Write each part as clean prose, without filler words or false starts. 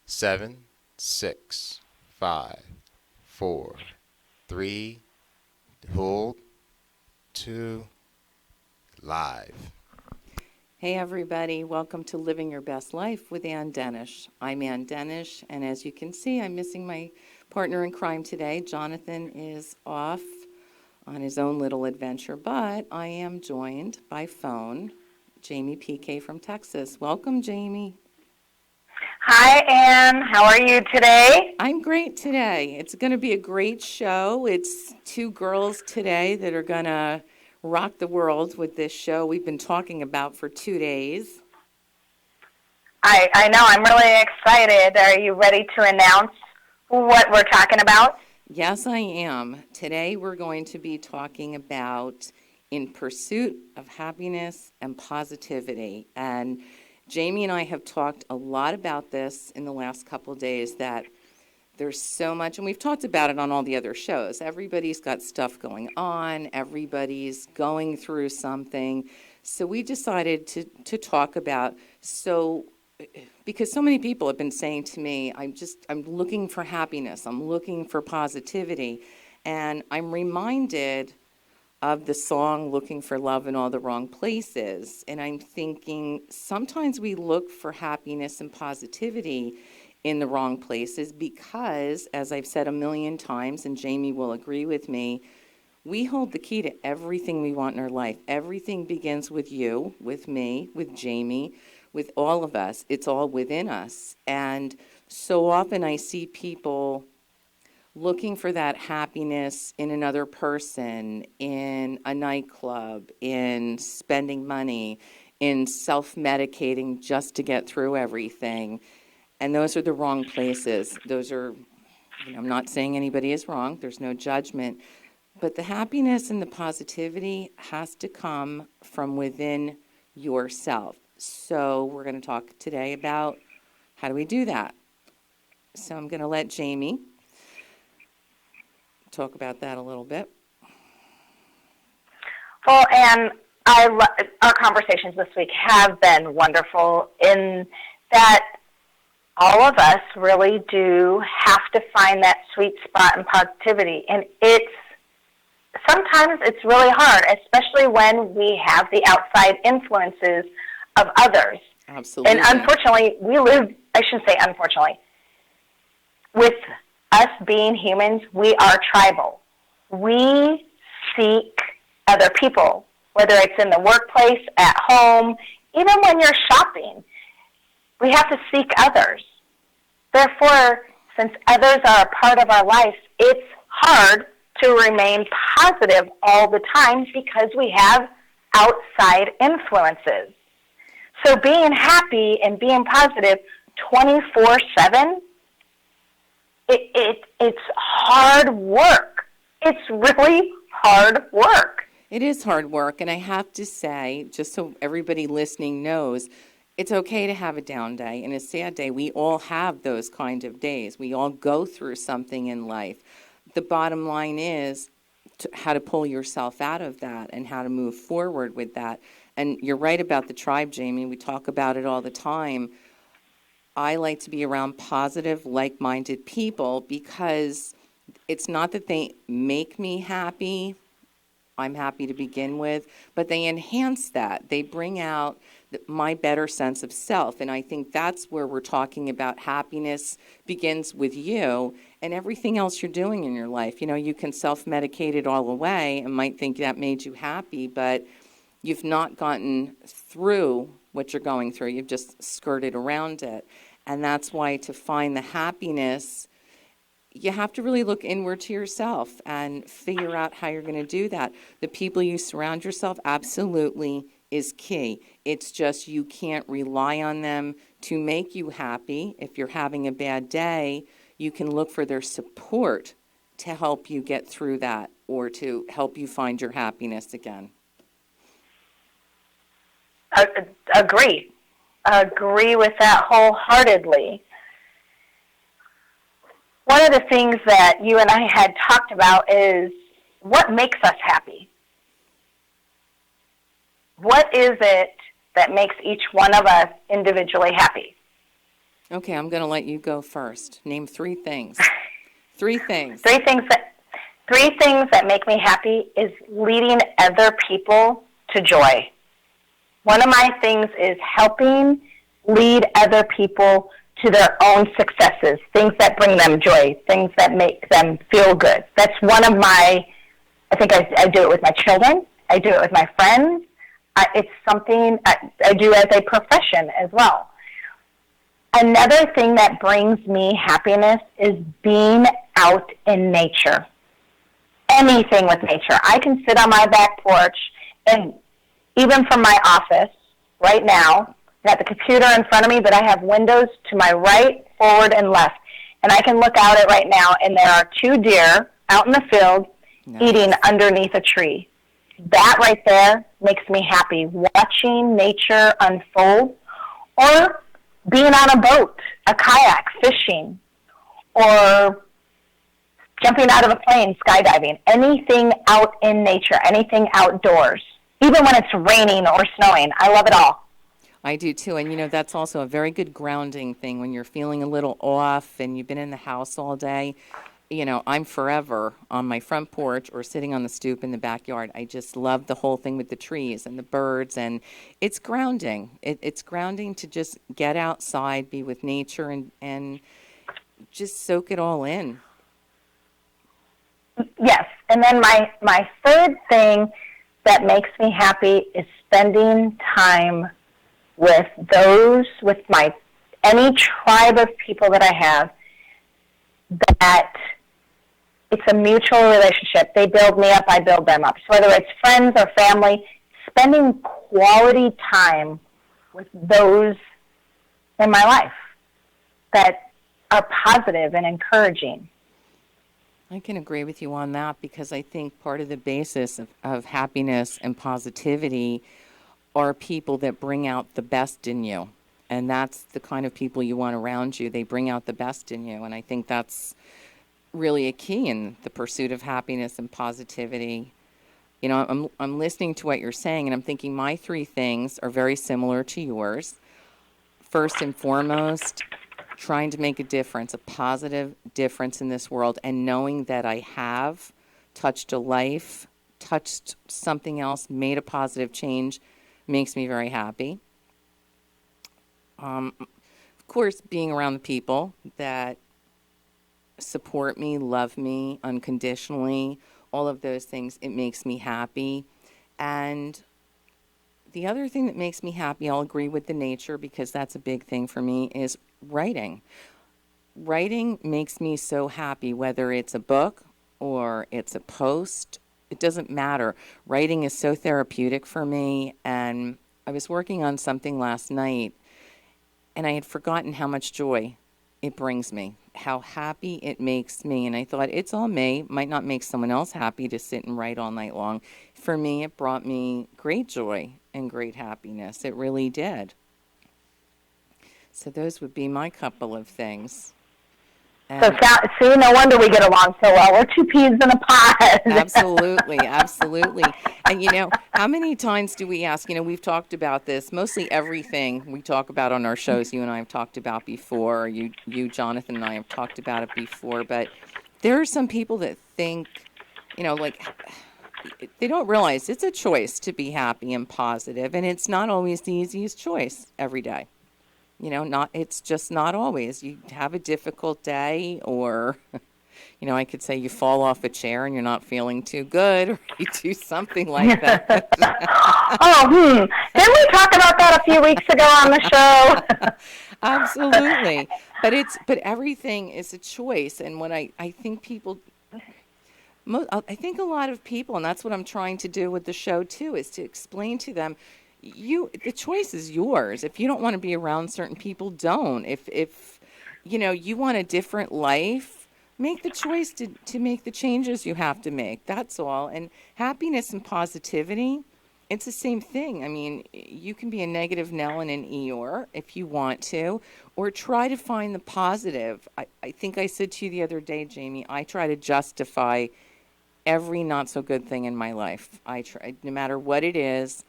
7, 6, 5, 4, 3, hold, 2, live. Hey everybody, welcome to Living Your Best Life with Ann Denish. I'm Ann Denish, and as you can see, I'm missing my partner in crime today. Jonathan is off on his own little adventure, but I am joined by phone, Jamie PK from Texas. Welcome, Jamie. Hi, Ann. How are you today? I'm great today. It's going to be a great show. It's two girls today that are going to rock the world with this show we've been talking about for 2 days. I know. I'm really excited. Are you ready to announce what we're talking about? Yes, I am. Today we're going to be talking about In Pursuit of Happiness and Positivity. And Jamie and I have talked a lot about this in the last couple of days, that there's so much, and we've talked about it on all the other shows. Everybody's got stuff going on. Everybody's going through something. So we decided to talk about, because so many people have been saying to me, I'm looking for happiness. I'm looking for positivity. And I'm reminded of the song Looking for Love in All the Wrong Places. And I'm thinking sometimes we look for happiness and positivity in the wrong places because, as I've said a million times, and Jamie will agree with me, we hold the key to everything we want in our life. Everything begins with you, with me, with Jamie, with all of us. It's all within us. And so often I see people looking for that happiness in another person, in a nightclub, in spending money, in self-medicating just to get through everything. And those are the wrong places. Those are, I'm not saying anybody is wrong. There's no judgment. But the happiness and the positivity has to come from within yourself. So we're going to talk today about how do we do that. So I'm going to let Jamie talk about that a little bit. Well, Ann, our conversations this week have been wonderful in that all of us really do have to find that sweet spot in positivity. And sometimes it's really hard, especially when we have the outside influences of others. Absolutely. And unfortunately, I shouldn't say unfortunately, with us being humans, we are tribal. We seek other people, whether it's in the workplace, at home, even when you're shopping. We have to seek others. Therefore, since others are a part of our life, it's hard to remain positive all the time because we have outside influences. So being happy and being positive 24/7, it's hard work. It's really hard work. It is hard work, and I have to say, just so everybody listening knows, it's okay to have a down day and a sad day. We all have those kind of days. We all go through something in life. The bottom line is how to pull yourself out of that and how to move forward with that. And you're right about the tribe, Jamie. We talk about it all the time. I like to be around positive, like-minded people because it's not that they make me happy. I'm happy to begin with, but they enhance that. They bring out my better sense of self, and I think that's where we're talking about happiness begins with you and everything else you're doing in your life. You know, you can self-medicate it all away and might think that made you happy, but you've not gotten through what you're going through. You've just skirted around it, and that's why to find the happiness, you have to really look inward to yourself and figure out how you're going to do that. The people you surround yourself absolutely is key. It's just you can't rely on them to make you happy. If you're having a bad day, you can look for their support to help you get through that or to help you find your happiness again. Agree with that wholeheartedly. One of the things that you and I had talked about is what makes us happy. What is it that makes each one of us individually happy? Okay, I'm going to let you go first. Name three things. Three things. Three things that make me happy is leading other people to joy. One of my things is helping lead other people to their own successes, things that bring them joy, things that make them feel good. That's one of my, I think I do it with my children. I do it with my friends. It's something I do as a profession as well. Another thing that brings me happiness is being out in nature. Anything with nature. I can sit on my back porch, and even from my office right now, I got the computer in front of me, but I have windows to my right, forward, and left. And I can look out at right now, and there are two deer out in the field eating underneath a tree. That right there makes me happy, watching nature unfold, or being on a boat, a kayak, fishing, or jumping out of a plane, skydiving, anything out in nature, anything outdoors, even when it's raining or snowing. I love it all. I do too. And, that's also a very good grounding thing when you're feeling a little off and you've been in the house all day. I'm forever on my front porch or sitting on the stoop in the backyard. I just love the whole thing with the trees and the birds, and it's grounding. It's grounding to just get outside, be with nature, and just soak it all in. Yes, and then my third thing that makes me happy is spending time with any tribe of people that I have, that it's a mutual relationship. They build me up, I build them up. So whether it's friends or family, spending quality time with those in my life that are positive and encouraging. I can agree with you on that, because I think part of the basis of happiness and positivity are people that bring out the best in you. And that's the kind of people you want around you. They bring out the best in you. And I think that's really a key in the pursuit of happiness and positivity. I'm listening to what you're saying, and I'm thinking my three things are very similar to yours. First and foremost, trying to make a difference, a positive difference in this world, and knowing that I have touched a life, touched something else, made a positive change, makes me very happy. Of course, being around the people that support me, love me unconditionally, all of those things, it makes me happy. And the other thing that makes me happy, I'll agree with the nature, because that's a big thing for me, is writing. Writing makes me so happy, whether it's a book or it's a post. It doesn't matter. Writing is so therapeutic for me. And I was working on something last night, and I had forgotten how much joy it brings me, how happy it makes me. And I thought, it's all me. Might not make someone else happy to sit and write all night long. For me, it brought me great joy and great happiness. It really did. So those would be my couple of things. And see, no wonder we get along so well. We're two peas in a pod. Absolutely, absolutely. And how many times do we ask, we've talked about this, mostly everything we talk about on our shows, you and I have talked about before, you, Jonathan, and I have talked about it before, but there are some people that think, they don't realize it's a choice to be happy and positive, and it's not always the easiest choice every day. It's just not always. You have a difficult day, or, I could say you fall off a chair and you're not feeling too good, or you do something like that. Didn't we talk about that a few weeks ago on the show? Absolutely. But everything is a choice. And what I think I think a lot of people, and that's what I'm trying to do with the show too, is to explain to them, the choice is yours. If you don't want to be around certain people, don't. If you want a different life, make the choice to make the changes you have to make. That's all. And happiness and positivity, it's the same thing. I mean, you can be a negative Nell and an Eeyore if you want to, or try to find the positive. I think I said to you the other day, Jamie, I try to justify every not so good thing in my life. I try, no matter what it is,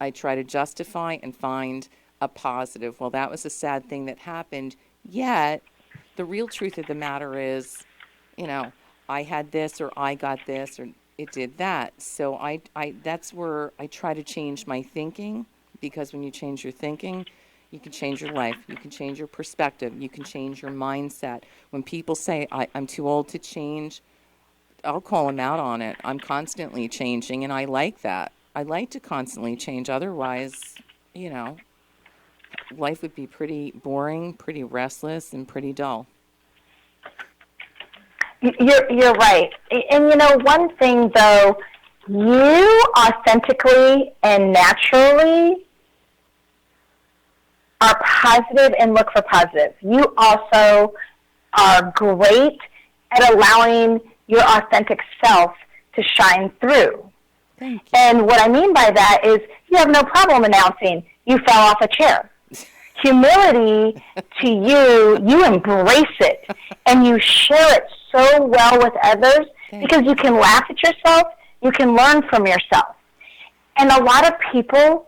I try to justify and find a positive. Well, that was a sad thing that happened. Yet, the real truth of the matter is, you know, I had this or I got this or it did that. So that's where I try to change my thinking, because when you change your thinking, you can change your life. You can change your perspective. You can change your mindset. When people say, I'm too old to change, I'll call them out on it. I'm constantly changing, and I like that. I like to constantly change. Otherwise, you know, life would be pretty boring, pretty restless, and pretty dull. You're right. And you know, one thing though, you authentically and naturally are positive and look for positive. You also are great at allowing your authentic self to shine through. Thank you. And what I mean by that is you have no problem announcing you fell off a chair. Humility to you embrace it and you share it so well with others because you can laugh at yourself, you can learn from yourself. And a lot of people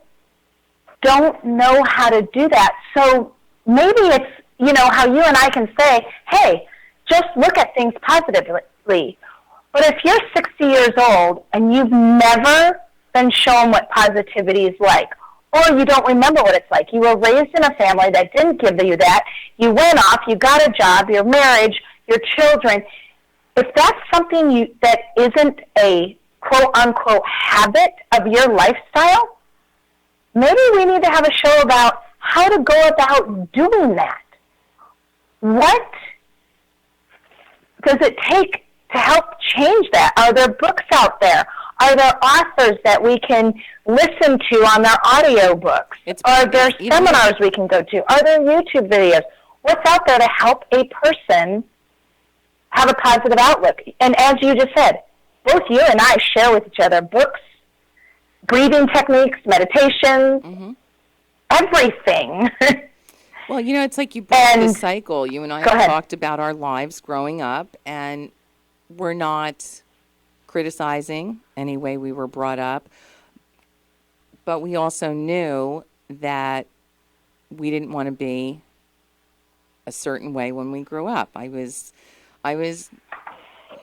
don't know how to do that. So maybe it's, you know, how you and I can say, hey, just look at things positively. But if you're 60 years old and you've never been shown what positivity is like, or you don't remember what it's like, you were raised in a family that didn't give you that, you went off, you got a job, your marriage, your children, if that's something that isn't a quote-unquote habit of your lifestyle, maybe we need to have a show about how to go about doing that. What does it take to help change that? Are there books out there? Are there authors that we can listen to on their audio books? Are there seminars we can go to? Are there YouTube videos? What's out there to help a person have a positive outlook? And as you just said, both you and I share with each other books, breathing techniques, meditations, everything. Well, you know, it's like you break the cycle. You and I have talked about our lives growing up, and we're not criticizing any way we were brought up, but we also knew that we didn't want to be a certain way when we grew up. I was,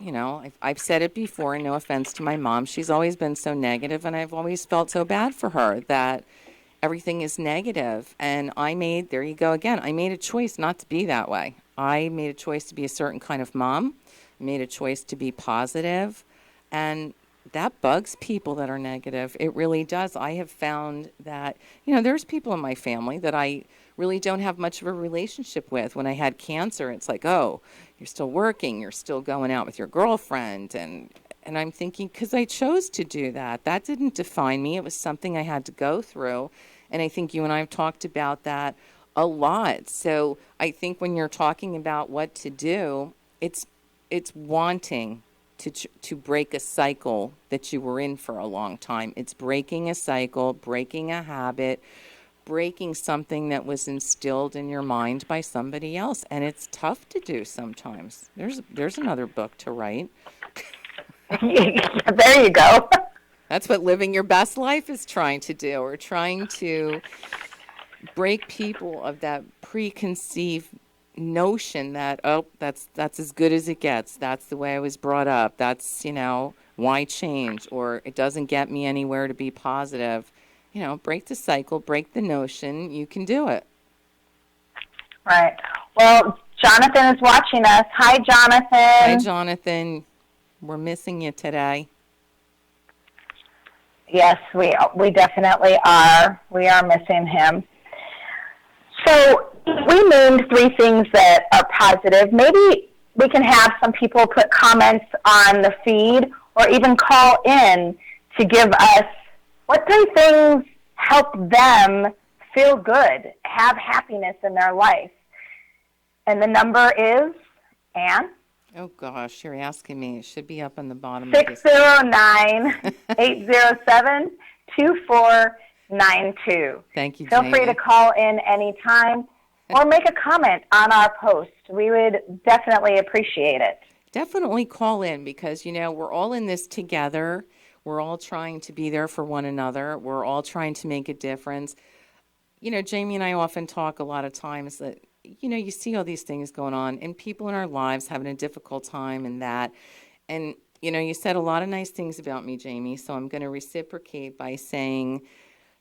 you know, I've said it before, and no offense to my mom, she's always been so negative, and I've always felt so bad for her that everything is negative. And there you go again, I made a choice not to be that way. I made a choice to be a certain kind of mom. I made a choice to be positive. And that bugs people that are negative. It really does. I have found that, you know, there's people in my family that I really don't have much of a relationship with. When I had cancer, it's like, oh, you're still working, you're still going out with your girlfriend. And I'm thinking, because I chose to do that. That didn't define me. It was something I had to go through. And I think you and I have talked about that a lot. So I think when you're talking about what to do, it's wanting to break a cycle that you were in for a long time. It's breaking a cycle, breaking a habit, breaking something that was instilled in your mind by somebody else. And it's tough to do sometimes. There's another book to write. There you go. That's what living your best life is trying to do. We're trying to break people of that preconceived notion that, oh, that's as good as it gets. That's the way I was brought up. That's, you know, why change? Or it doesn't get me anywhere to be positive. You know, break the cycle, break the notion. You can do it. Right. Well, Jonathan is watching us. Hi, Jonathan. Hi, Jonathan. We're missing you today. Yes, we definitely are. We are missing him. So we named 3 things that are positive. Maybe we can have some people put comments on the feed or even call in to give us what 3 things help them feel good, have happiness in their life. And the number is, Ann? Oh, gosh, you're asking me. It should be up on the bottom. 609-807-2492. Thank you, Feel Jamie. free to call in anytime or make a comment on our post. We would definitely appreciate it. Definitely call in because, you know, we're all in this together. We're all trying to be there for one another. We're all trying to make a difference. You know, Jamie and I often talk a lot of times that you see all these things going on and people in our lives having a difficult time and that. And, you said a lot of nice things about me, Jamie. So I'm going to reciprocate by saying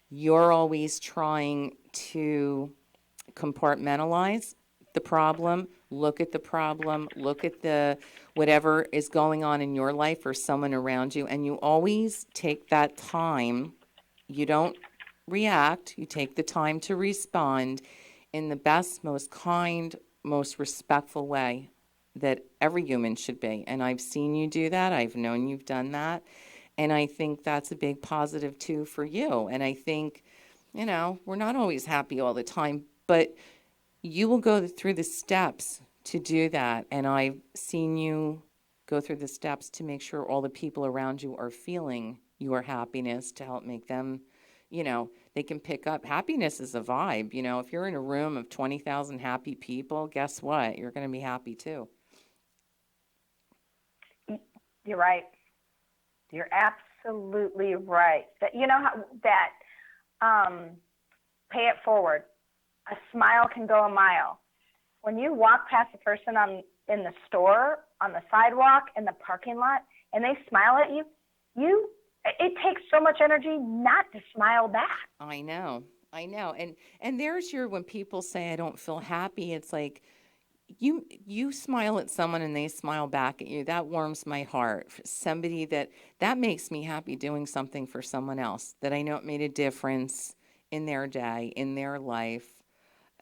you're always trying to compartmentalize the problem, look at the problem, look at the whatever is going on in your life or someone around you, and you always take that time. You don't react, you take the time to respond in the best, most kind, most respectful way that every human should be. And I've seen you do that. I've known you've done that. And I think that's a big positive too for you. And I think, we're not always happy all the time, but you will go through the steps to do that. And I've seen you go through the steps to make sure all the people around you are feeling your happiness to help make them, they can pick up. Happiness is a vibe. If you're in a room of 20,000 happy people, guess what? You're going to be happy too. You're right. You're absolutely right. That pay it forward. A smile can go a mile. When you walk past a person in the store, on the sidewalk, in the parking lot, and they smile at you, it takes so much energy not to smile back. I know. And there's when people say I don't feel happy, it's like you smile at someone and they smile back at you. That warms my heart. Somebody that makes me happy doing something for someone else that I know it made a difference in their day, in their life.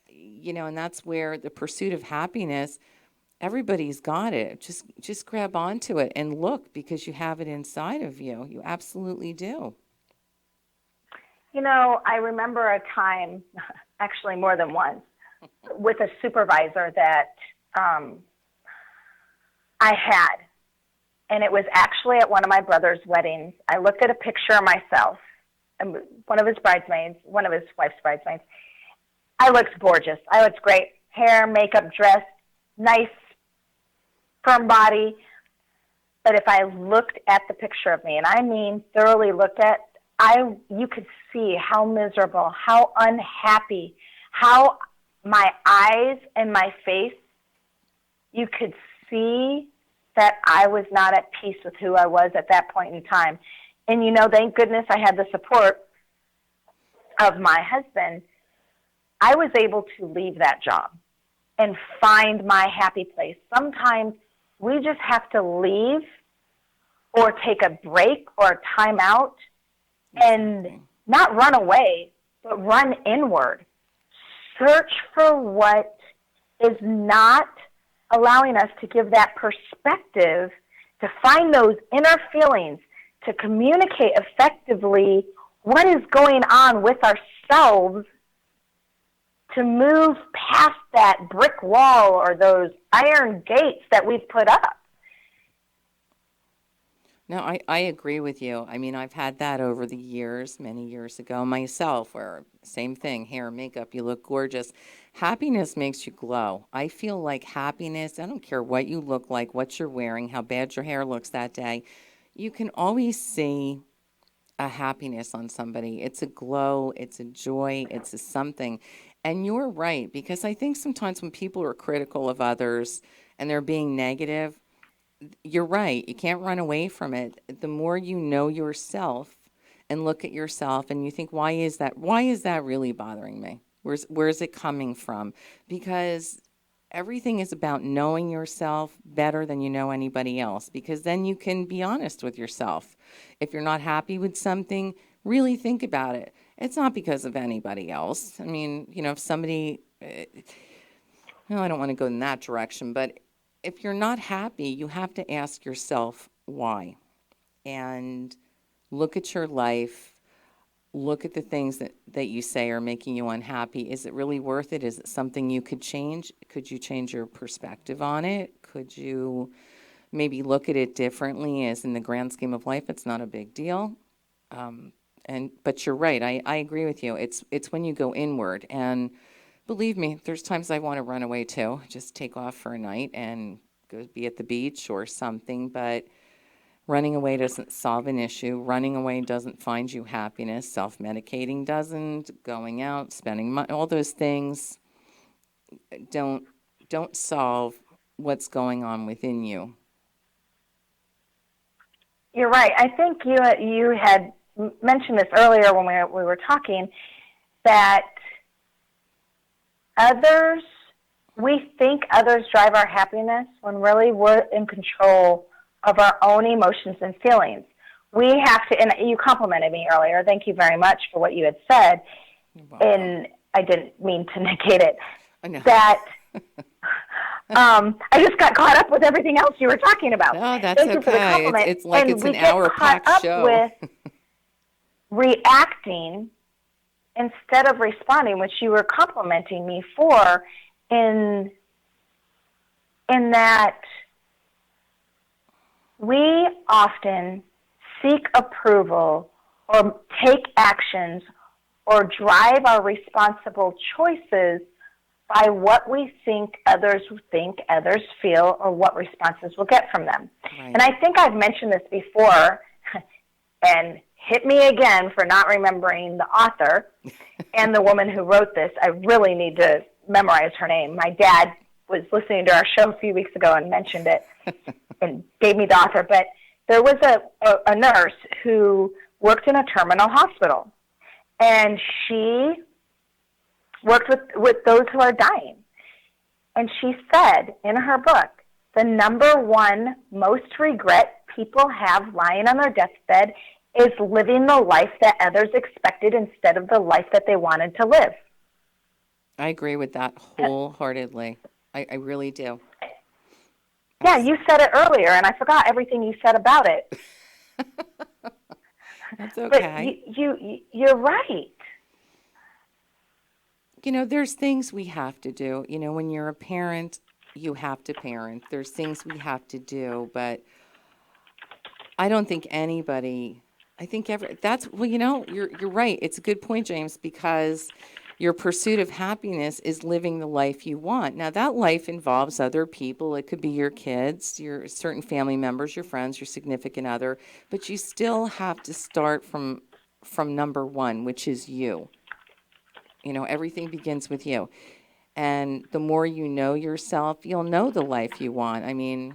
And that's where the pursuit of happiness, everybody's got it. Just grab onto it and look, because you have it inside of you. You absolutely do. I remember a time, actually more than once, with a supervisor that I had. And it was actually at one of my brother's weddings. I looked at a picture of myself, one of his wife's bridesmaids. I looked gorgeous. I looked great. Hair, makeup, dress, nice, firm body. But if I looked at the picture of me, and I mean thoroughly looked at, you could see how miserable, how unhappy, how my eyes and my face, you could see that I was not at peace with who I was at that point in time. And, thank goodness I had the support of my husband. I was able to leave that job and find my happy place. Sometimes we just have to leave or take a break or a time out and not run away, but run inward. Search for what is not allowing us to give that perspective, to find those inner feelings, to communicate effectively what is going on with ourselves, to move past that brick wall or those iron gates that we've put up. No, I agree with you. I mean, I've had that over the years, many years ago myself, where same thing, hair, makeup, you look gorgeous. Happiness makes you glow. I feel like happiness, I don't care what you look like, what you're wearing, how bad your hair looks that day, you can always see a happiness on somebody. It's a glow, it's a joy, it's a something. And you're right, because I think sometimes when people are critical of others and they're being negative, you're right. You can't run away from it. The more you know yourself and look at yourself and you think, why is that? Why is that really bothering me? Where's it coming from? Because everything is about knowing yourself better than you know anybody else, because then you can be honest with yourself. If you're not happy with something, really think about it. It's not because of anybody else. I mean, if somebody, well, I don't want to go in that direction, but if you're not happy, you have to ask yourself why. And look at your life. Look at the things that you say are making you unhappy. Is it really worth it? Is it something you could change? Could you change your perspective on it? Could you maybe look at it differently, as in the grand scheme of life, it's not a big deal? But you're right. I agree with you. It's when you go inward. And believe me, there's times I want to run away too, just take off for a night and go be at the beach or something. But running away doesn't solve an issue. Running away doesn't find you happiness. Self-medicating doesn't. Going out, spending money, all those things, don't don't solve what's going on within you. You're right. I think you had mentioned this earlier when we were talking, that others, we think others drive our happiness when really we're in control of our own emotions and feelings. We have to, and you complimented me earlier. Thank you very much for what you had said. You're welcome. And I didn't mean to negate it. I know. That I just got caught up with everything else you were talking about. No, that's Thank you for the okay. compliment. It's like and it's we an get hour-packed caught up show. with reacting instead of responding, which you were complimenting me for, in that we often seek approval or take actions or drive our responsible choices by what we think, others feel, or what responses we'll get from them. Right. And I think I've mentioned this before, and hit me again for not remembering the author and the woman who wrote this. I really need to memorize her name. My dad was listening to our show a few weeks ago and mentioned it and gave me the author. But there was a nurse who worked in a terminal hospital, and she worked with those who are dying. And she said in her book, the number one most regret people have lying on their deathbed is living the life that others expected instead of the life that they wanted to live. I agree with that wholeheartedly. I really do. Yeah, you said it earlier, and I forgot everything you said about it. That's okay. But you're right. You know, there's things we have to do. You know, when you're a parent, you have to parent. There's things we have to do, but I don't think anybody, I think well, you know, you're right. It's a good point, James, because your pursuit of happiness is living the life you want. Now, that life involves other people. It could be your kids, your certain family members, your friends, your significant other, but you still have to start from number one, which is you. You know, everything begins with you. And the more you know yourself, you'll know the life you want. I mean,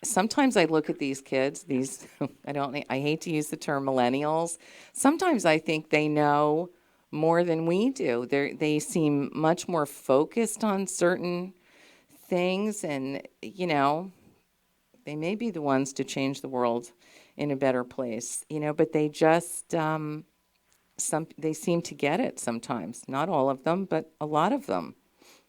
sometimes I look at these kids, I hate to use the term millennials. Sometimes I think they know more than we do. They seem much more focused on certain things, and, you know, they may be the ones to change the world in a better place, you know, but they just, they seem to get it sometimes. Not all of them, but a lot of them.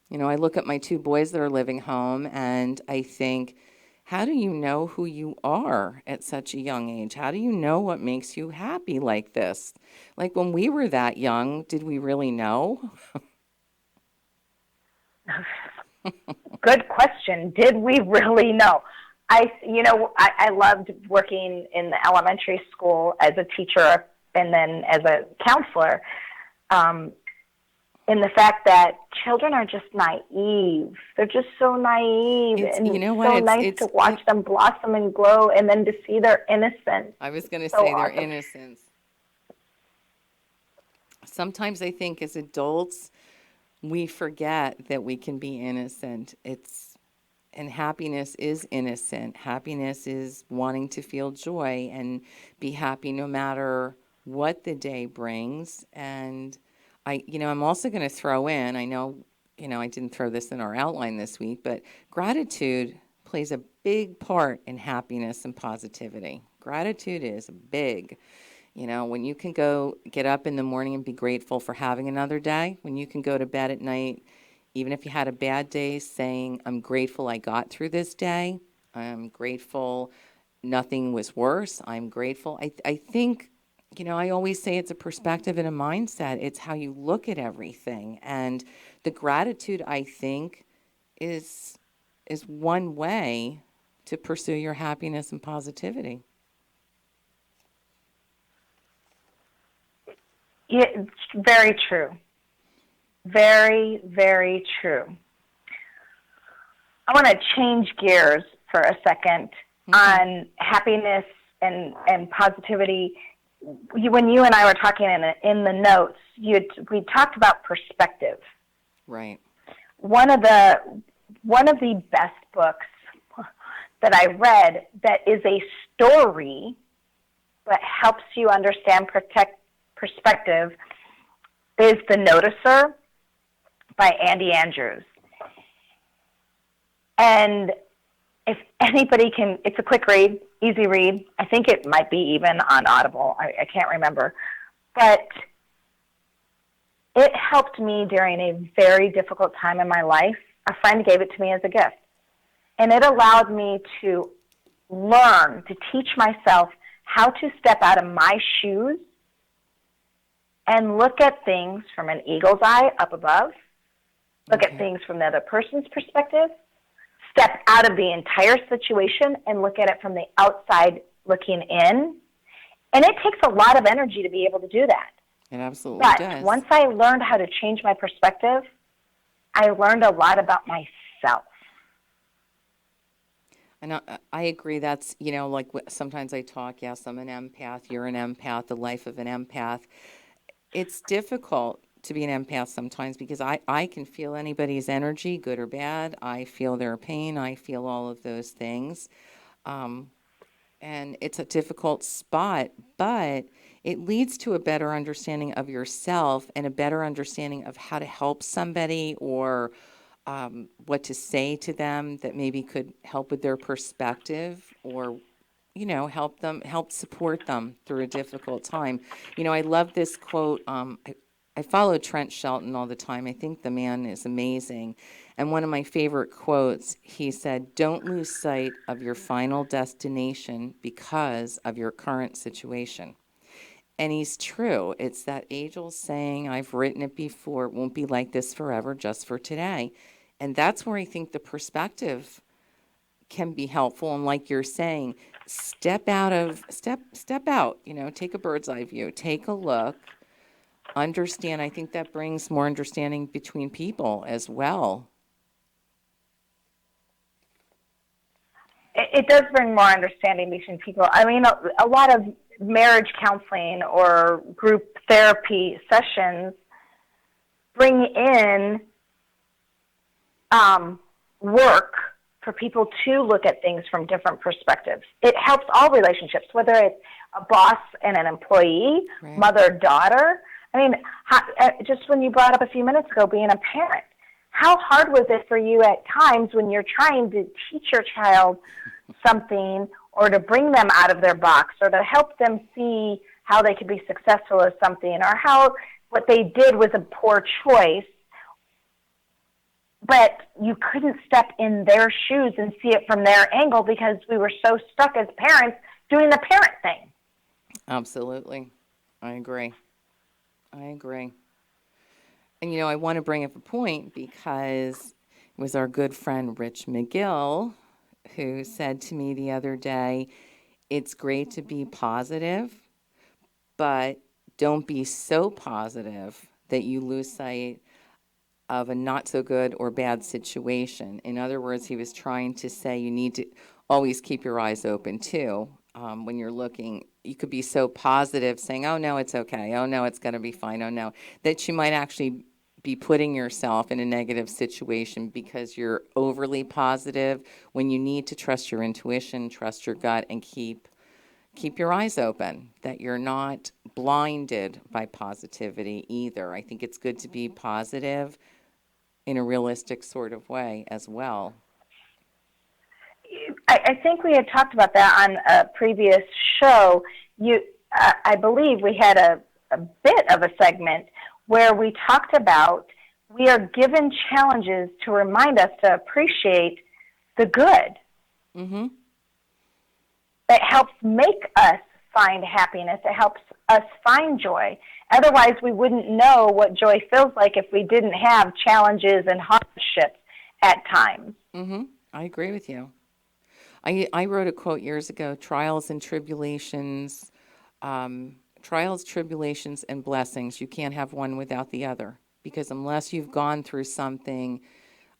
You know, I look at my two boys that are living home, and I think, how do you know who you are at such a young age? How do you know what makes you happy like this? Like when we were that young, did we really know? Good question. Did we really know? I loved working in the elementary school as a teacher and then as a counselor, in the fact that children are just naive. They're just so naive, and you know it's what? so nice to watch them blossom and grow, and then to see their innocence. I was going to So say their awesome. innocence. Sometimes I think as adults, we forget that we can be innocent. And happiness is innocent. Happiness is wanting to feel joy and be happy no matter what the day brings. And I'm also going to throw in, I know, I didn't throw this in our outline this week, but gratitude plays a big part in happiness and positivity. Gratitude is big. You know, when you can go get up in the morning and be grateful for having another day, when you can go to bed at night, even if you had a bad day, saying, I'm grateful I got through this day. I'm grateful nothing was worse. I'm grateful. I think, I always say it's a perspective and a mindset. It's how you look at everything. And the gratitude, I think, is one way to pursue your happiness and positivity. Yeah, it's very true. Very, very true. I want to change gears for a second on happiness and positivity. When you and I were talking in the notes, we talked about perspective. Right. one of the best books that I read that is a story but helps you understand perspective is The Noticer by Andy Andrews. And if anybody can, it's a quick read, easy read. I think it might be even on Audible. I can't remember. But it helped me during a very difficult time in my life. A friend gave it to me as a gift. And it allowed me to learn, to teach myself how to step out of my shoes and look at things from an eagle's eye up above, look at things from the other person's perspective, step out of the entire situation and look at it from the outside looking in. And it takes a lot of energy to be able to do that. It absolutely But does. once I learned how to change my perspective, I learned a lot about myself. And I agree. That's, like sometimes I talk, yes, I'm an empath, you're an empath, the life of an empath. It's difficult to be an empath sometimes because I can feel anybody's energy, good or bad. I feel their pain. I feel all of those things. And it's a difficult spot, but it leads to a better understanding of yourself and a better understanding of how to help somebody or what to say to them that maybe could help with their perspective or help support them through a difficult time. I love this quote. I follow Trent Shelton all the time. I think the man is amazing. And one of my favorite quotes, he said, "Don't lose sight of your final destination because of your current situation." And he's true. It's that age-old saying, I've written it before, it won't be like this forever, just for today. And that's where I think the perspective can be helpful. And like you're saying, step out, take a bird's eye view, take a look, understand. I think that brings more understanding between people as well. It does bring more understanding between people. I mean, a lot of marriage counseling or group therapy sessions bring in work for people to look at things from different perspectives. It helps all relationships, whether it's a boss and an employee, Right. mother-daughter. I mean, just when you brought up a few minutes ago being a parent, how hard was it for you at times when you're trying to teach your child something or to bring them out of their box or to help them see how they could be successful at something or how what they did was a poor choice, but you couldn't step in their shoes and see it from their angle because we were so stuck as parents doing the parent thing. Absolutely. I agree. And, I want to bring up a point because it was our good friend Rich McGill who said to me the other day, it's great to be positive, but don't be so positive that you lose sight of a not so good or bad situation. In other words, he was trying to say you need to always keep your eyes open too. When you're looking, you could be so positive saying, oh no, it's okay. Oh no, it's going to be fine. Oh no, that you might actually be putting yourself in a negative situation because you're overly positive when you need to trust your intuition, trust your gut, and keep your eyes open, that you're not blinded by positivity either. I think it's good to be positive in a realistic sort of way as well. I think we had talked about that on a previous show. I believe we had a bit of a segment where we talked about we are given challenges to remind us to appreciate the good. Mm-hmm. It helps make us find happiness. It helps us find joy. Otherwise, we wouldn't know what joy feels like if we didn't have challenges and hardships at times. Mm-hmm. I agree with you. I wrote a quote years ago, trials, tribulations, and blessings. You can't have one without the other. Because unless you've gone through something,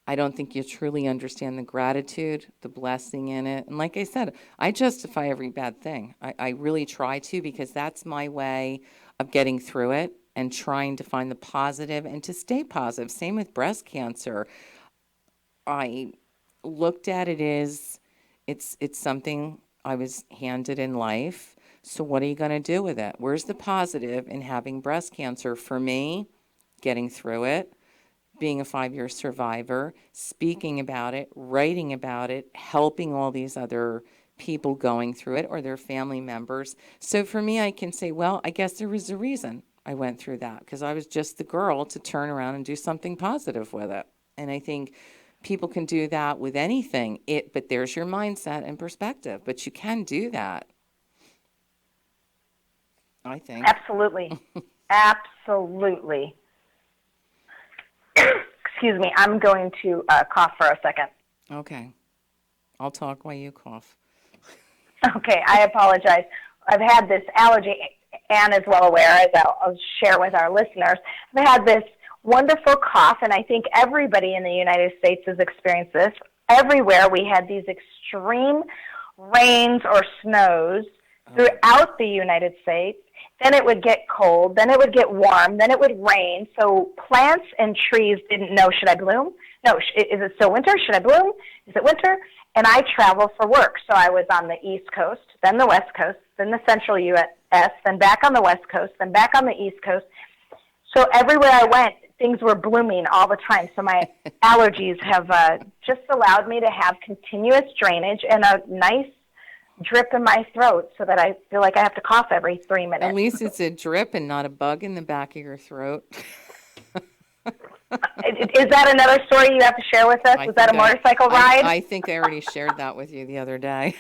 I don't think you truly understand the gratitude, the blessing in it. And like I said, I justify every bad thing. I really try to because that's my way of getting through it and trying to find the positive and to stay positive. Same with breast cancer. I looked at it as it's something I was handed in life. So what are you going to do with it? Where's the positive in having breast cancer? For me, getting through it, being a 5-year survivor, speaking about it, writing about it, helping all these other people going through it or their family members. So for me, I can say, well, I guess there was a reason I went through that because I was just the girl to turn around and do something positive with it. And I think people can do that with anything. But there's your mindset and perspective. But you can do that, I think. Absolutely. Absolutely. Excuse me. I'm going to cough for a second. Okay. I'll talk while you cough. Okay, I apologize. I've had this allergy. Anne is well aware, as I'll share with our listeners. I've had this wonderful cough, and I think everybody in the United States has experienced this. Everywhere we had these extreme rains or snows throughout the United States. Then it would get cold, then it would get warm, then it would rain. So plants and trees didn't know, should I bloom? No, is it still winter? Should I bloom? Is it winter? And I travel for work. So I was on the East Coast, then the West Coast, then the Central U.S., then back on the West Coast, then back on the East Coast. So everywhere I went, things were blooming all the time. So my allergies have just allowed me to have continuous drainage and a nice drip in my throat so that I feel like I have to cough every 3 minutes. At least it's a drip and not a bug in the back of your throat. Is that another story you have to share with us? Was that a motorcycle ride? I think I already shared that with you the other day.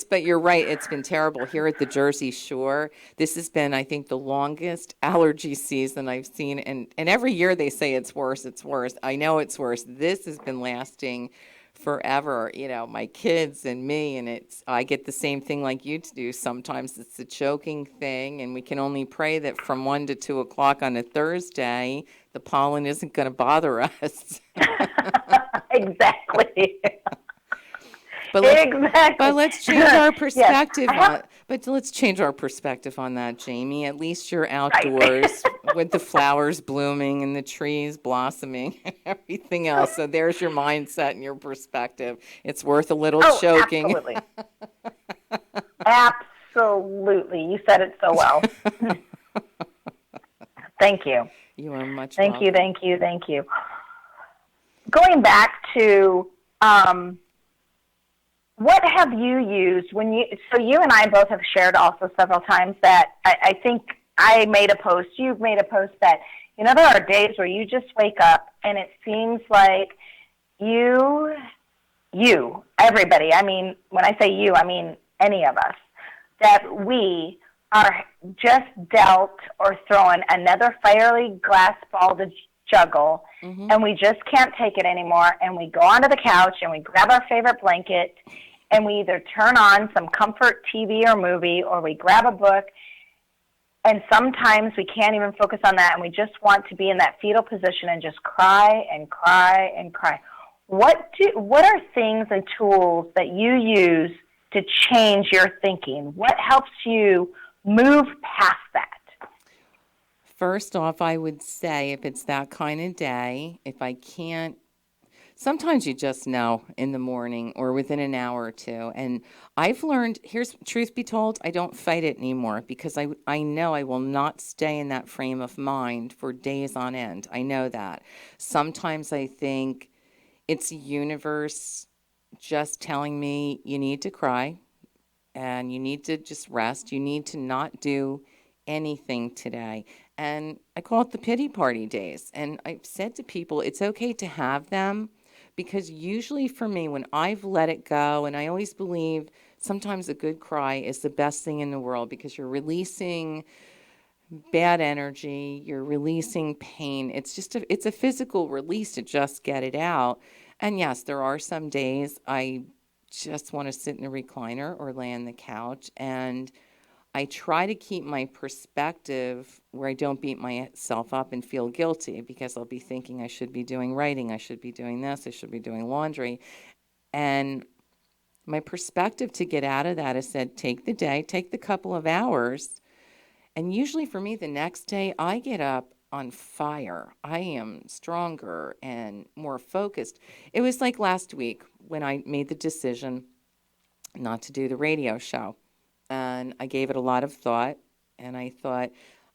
But you're right. It's been terrible here at the Jersey Shore. This has been, I think, the longest allergy season I've seen. And every year they say it's worse, it's worse. I know it's worse. This has been lasting forever, my kids and me, and I get the same thing like you do. Sometimes it's a choking thing, and we can only pray that from 1 to 2 o'clock on a Thursday, the pollen isn't going to bother us. Exactly. But let's change our perspective let's change our perspective on that, Jamie. At least you're outdoors with the flowers blooming and the trees blossoming and everything else. So there's your mindset and your perspective. It's worth a little choking. Absolutely. Absolutely. You said it so well. Thank you. You are much welcome. Thank you. Going back to what have you used so you and I both have shared also several times that I think I made a post, you've made a post that, there are days where you just wake up and it seems like you, everybody, I mean, when I say you, I mean any of us, that we are just dealt or thrown another fiery glass ball to juggle, and we just can't take it anymore, and we go onto the couch and we grab our favorite blanket and we either turn on some comfort TV or movie or we grab a book, and sometimes we can't even focus on that and we just want to be in that fetal position and just cry and cry and cry. What are things and tools that you use to change your thinking? What helps you move past that? First off, I would say if it's that kind of day, if I can't, sometimes you just know in the morning or within an hour or two. And I've learned, truth be told, I don't fight it anymore because I know I will not stay in that frame of mind for days on end. I know that. Sometimes I think it's the universe just telling me you need to cry and you need to just rest. You need to not do anything today. And I call it the pity party days. And I've said to people, it's okay to have them because usually for me, when I've let it go, and I always believe sometimes a good cry is the best thing in the world because you're releasing bad energy, you're releasing pain. It's a physical release to just get it out. And yes, there are some days I just want to sit in a recliner or lay on the couch, and I try to keep my perspective where I don't beat myself up and feel guilty because I'll be thinking I should be doing writing, I should be doing this, I should be doing laundry. And my perspective to get out of that is said, take the day, take the couple of hours And usually for me, the next day, I get up on fire. I am stronger and more focused. It was like last week when I made the decision not to do the radio show. And I gave it a lot of thought. And I thought,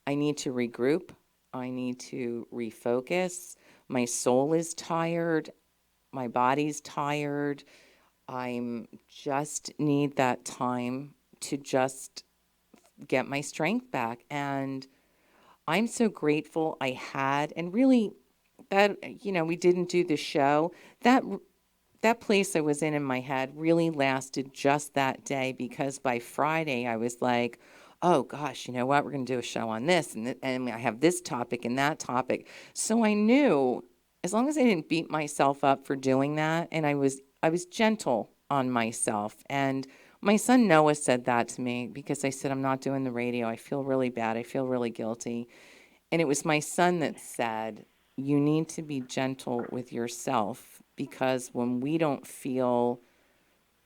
I need to regroup. I need to refocus. My soul is tired. My body's tired. I'm just need that time to just get my strength back. And I'm so grateful I had, and really that, we didn't do the show. That place I was in my head really lasted just that day, because by Friday I was like, oh gosh, you know what? We're going to do a show on this, and I have this topic and that topic. So I knew, as long as I didn't beat myself up for doing that, and I was gentle on myself. And my son Noah said that to me, because I said, I'm not doing the radio. I feel really bad. I feel really guilty. And it was my son that said, you need to be gentle with yourself, because when we don't feel,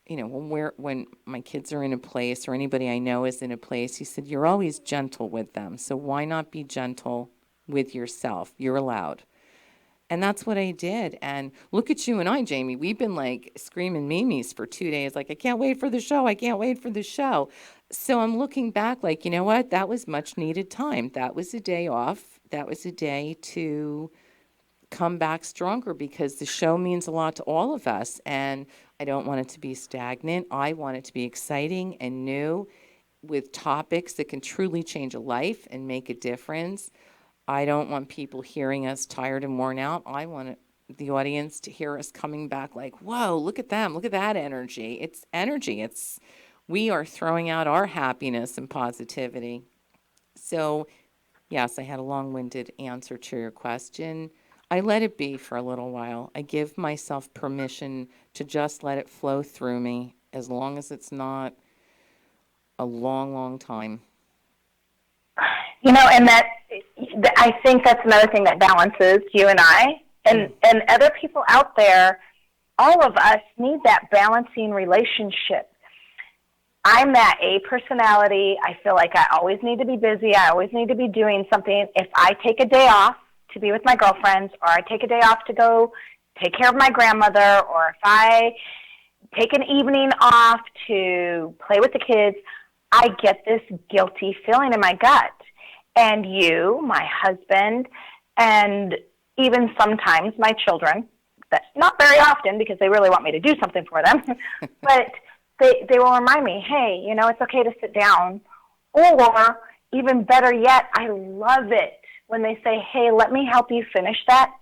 when my kids are in a place, or anybody I know is in a place, he said, you're always gentle with them. So why not be gentle with yourself? You're allowed. And that's what I did. And look at you and I, Jamie. We've been like screaming memes for 2 days. Like, I can't wait for the show. I can't wait for the show. So I'm looking back like, you know what? That was much needed time. That was a day off. That was a day to come back stronger, because the show means a lot to all of us. And I don't want it to be stagnant. I want it to be exciting and new, with topics that can truly change a life and make a difference. I don't want people hearing us tired and worn out. I want the audience to hear us coming back like, whoa, look at them. Look at that energy. It's energy. We are throwing out our happiness and positivity. So, yes, I had a long-winded answer to your question. I let it be for a little while. I give myself permission to just let it flow through me, as long as it's not a long, long time. And that I think that's another thing that balances you and I and other people out there. All of us need that balancing relationship. I'm that A personality. I feel like I always need to be busy. I always need to be doing something. If I take a day off to be with my girlfriends, or I take a day off to go take care of my grandmother, or if I take an evening off to play with the kids, I get this guilty feeling in my gut. And you, my husband, and even sometimes my children, that's not very often because they really want me to do something for them, but they will remind me, hey, it's okay to sit down. Or even better yet, I love it when they say, hey, let me help you finish that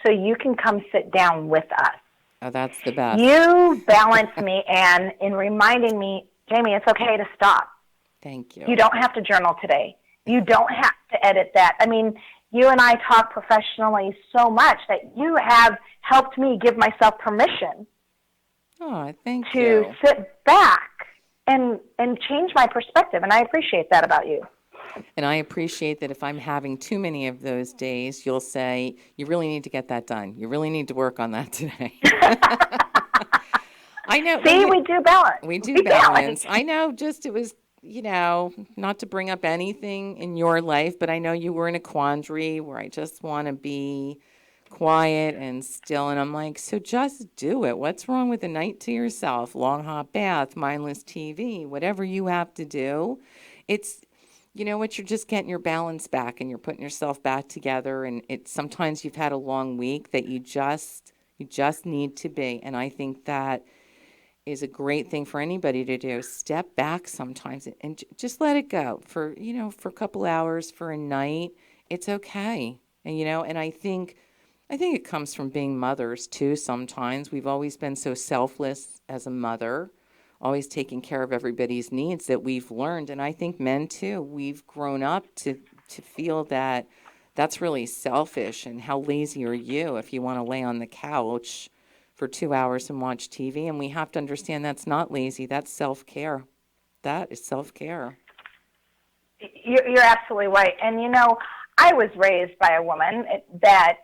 so you can come sit down with us. Oh, that's the best. You balance me, Anne, in reminding me, Jamie, it's okay to stop. Thank you. You don't have to journal today. You don't have to edit that. I mean, you and I talk professionally so much that you have helped me give myself permission thank to you. sit back and change my perspective, and I appreciate that about you. And I appreciate that if I'm having too many of those days, you'll say, you really need to get that done. You really need to work on that today. I know. See, we do balance. We do balance. I know, it was, not to bring up anything in your life, but I know you were in a quandary where I just want to be quiet and still. And I'm like, so just do it. What's wrong with a night to yourself? Long hot bath, mindless TV, whatever you have to do. It's, you're just getting your balance back, and you're putting yourself back together. And sometimes you've had a long week that you just need to be. And I think that is a great thing for anybody to do. Step back sometimes and just let it go for a couple hours, for a night. It's okay. And I think it comes from being mothers too. Sometimes we've always been so selfless as a mother, always taking care of everybody's needs, that we've learned. And I think men too, we've grown up to feel that that's really selfish. And how lazy are you if you want to lay on the couch for 2 hours and watch TV? And we have to understand that's not lazy. That's self-care. That is self-care. You're absolutely right. And, I was raised by a woman that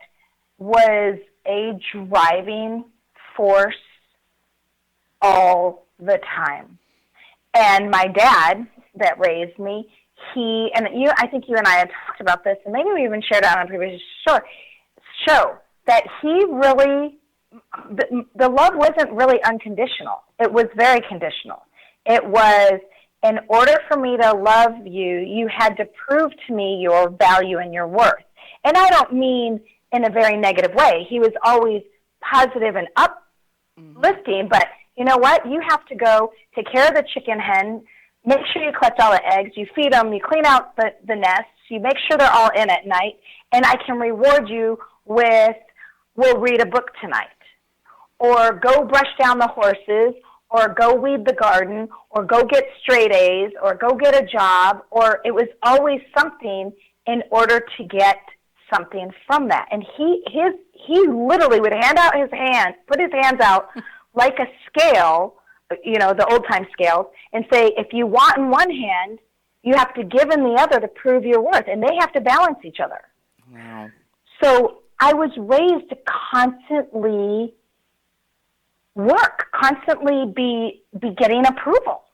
was a driving force all the time. And my dad that raised me, I think you and I had talked about this, and maybe we even shared it on a previous show that he really, the love wasn't really unconditional. It was very conditional. It was, in order for me to love you, you had to prove to me your value and your worth. And I don't mean in a very negative way. He was always positive and uplifting, but you know what? You have to go take care of the chicken hen, make sure you collect all the eggs, you feed them, you clean out the nests, you make sure they're all in at night, and I can reward you with, we'll read a book tonight, or go brush down the horses, or go weed the garden, or go get straight A's, or go get a job, or it was always something in order to get something from that. And he literally would put his hands out like a scale, the old time scales, and say, if you want in one hand, you have to give in the other to prove your worth, and they have to balance each other. Wow. So I was raised to constantly work, constantly be getting approval.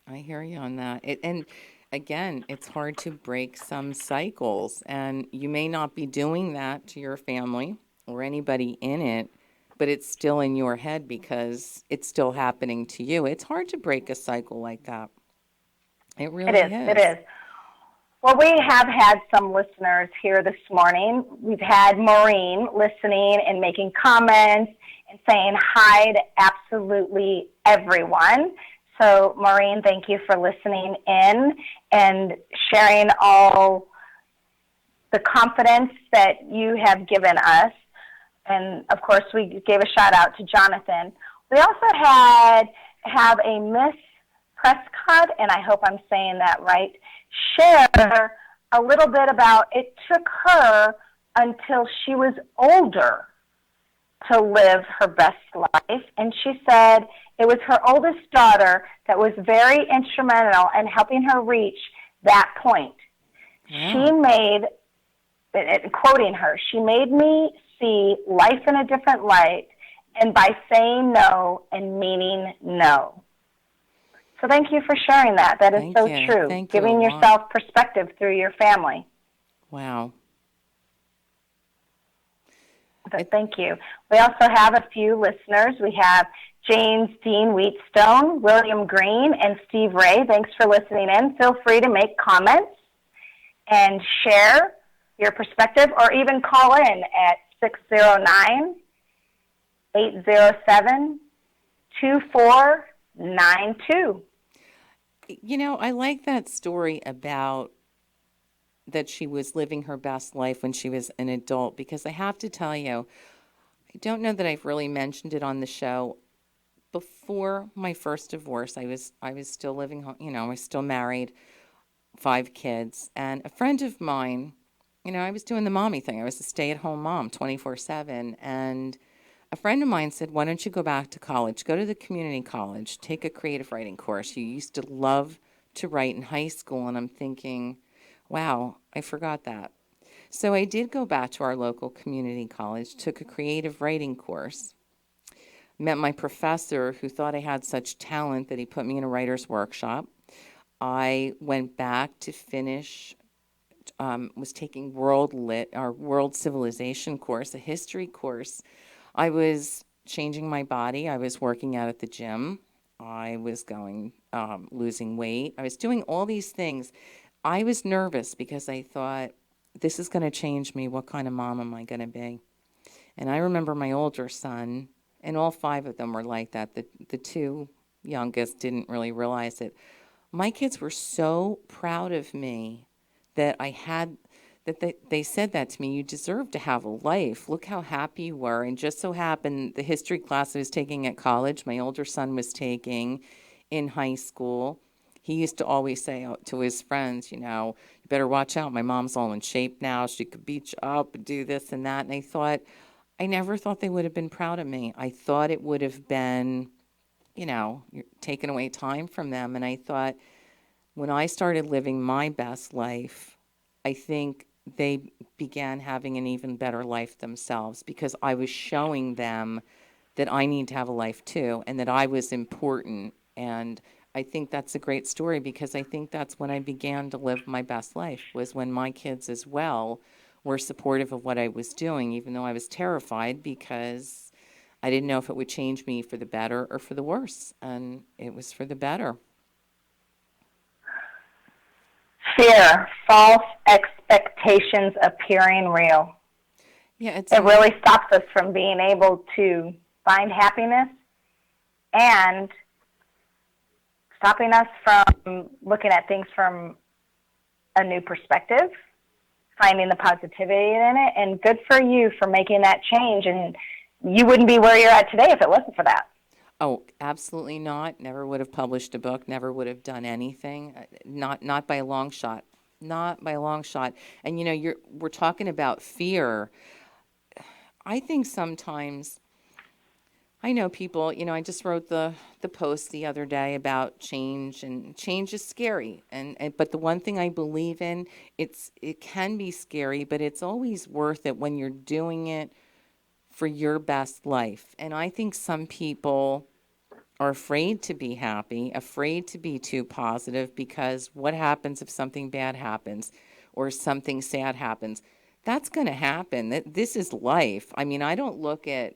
I hear you on that. And again, it's hard to break some cycles, and you may not be doing that to your family or anybody in it, but it's still in your head because it's still happening to you. It's hard to break a cycle like that. It really is. It is. Well, we have had some listeners here this morning. We've had Maureen listening and making comments and saying hi to absolutely everyone. So, Maureen, thank you for listening in and sharing all the confidence that you have given us. And, of course, we gave a shout-out to Jonathan. We also have a Miss Prescott, and I hope I'm saying that right, share a little bit about it took her until she was older to live her best life. And she said it was her oldest daughter that was very instrumental in helping her reach that point. Wow. She made, quoting her, she made me see life in a different light, and by saying no and meaning no. So thank you for sharing that. That is so true. Giving yourself perspective through your family. Wow. But thank you. We also have a few listeners. We have James Dean Wheatstone, William Green, and Steve Ray. Thanks for listening in. Feel free to make comments and share your perspective, or even call in at 609-807-2492. I like that story about that she was living her best life when she was an adult, because I have to tell you, I don't know that I've really mentioned it on the show. Before my first divorce, I was still living home, I was still married, 5 kids, and a friend of mine, I was doing the mommy thing. I was a stay-at-home mom 24/7, and a friend of mine said, why don't you go back to college? Go to the community college, take a creative writing course. You used to love to write in high school. And I'm thinking, wow, I forgot that. So I did go back to our local community college, took a creative writing course, met my professor who thought I had such talent that he put me in a writer's workshop. I went back to finish, was taking World Lit, our World Civilization course, a history course. I was changing my body. I was working out at the gym. I was losing weight. I was doing all these things. I was nervous because I thought, this is going to change me. What kind of mom am I going to be? And I remember my older son, and all 5 of them were like that. The 2 youngest didn't really realize it. My kids were so proud of me that they said that to me, you deserve to have a life. Look how happy you were. And just so happened, the history class I was taking at college, my older son was taking in high school. He used to always say to his friends, you better watch out. My mom's all in shape now. She could beat you up and do this and that. And I never thought they would have been proud of me. I thought it would have been, you're taking away time from them. And I thought, when I started living my best life, I think they began having an even better life themselves, because I was showing them that I need to have a life too, and that I was important, and I think that's a great story because I think that's when I began to live my best life, was when my kids as well were supportive of what I was doing, even though I was terrified because I didn't know if it would change me for the better or for the worse. And it was for the better. Fear, false expectations appearing real. Yeah, it's It really stops us from being able to find happiness and stopping us from looking at things from a new perspective, finding the positivity in it, and good for you for making that change. And you wouldn't be where you're at today if it wasn't for that. Oh, absolutely not. Never would have published a book. Never would have done anything. Not by a long shot. Not by a long shot. And we're talking about fear. I think sometimes, I know people. I just wrote the post the other day about change, and change is scary. And but the one thing I believe in, it can be scary, but it's always worth it when you're doing it for your best life. And I think some people are afraid to be happy, afraid to be too positive, because what happens if something bad happens or something sad happens? That's going to happen. This is life. I mean, I don't look at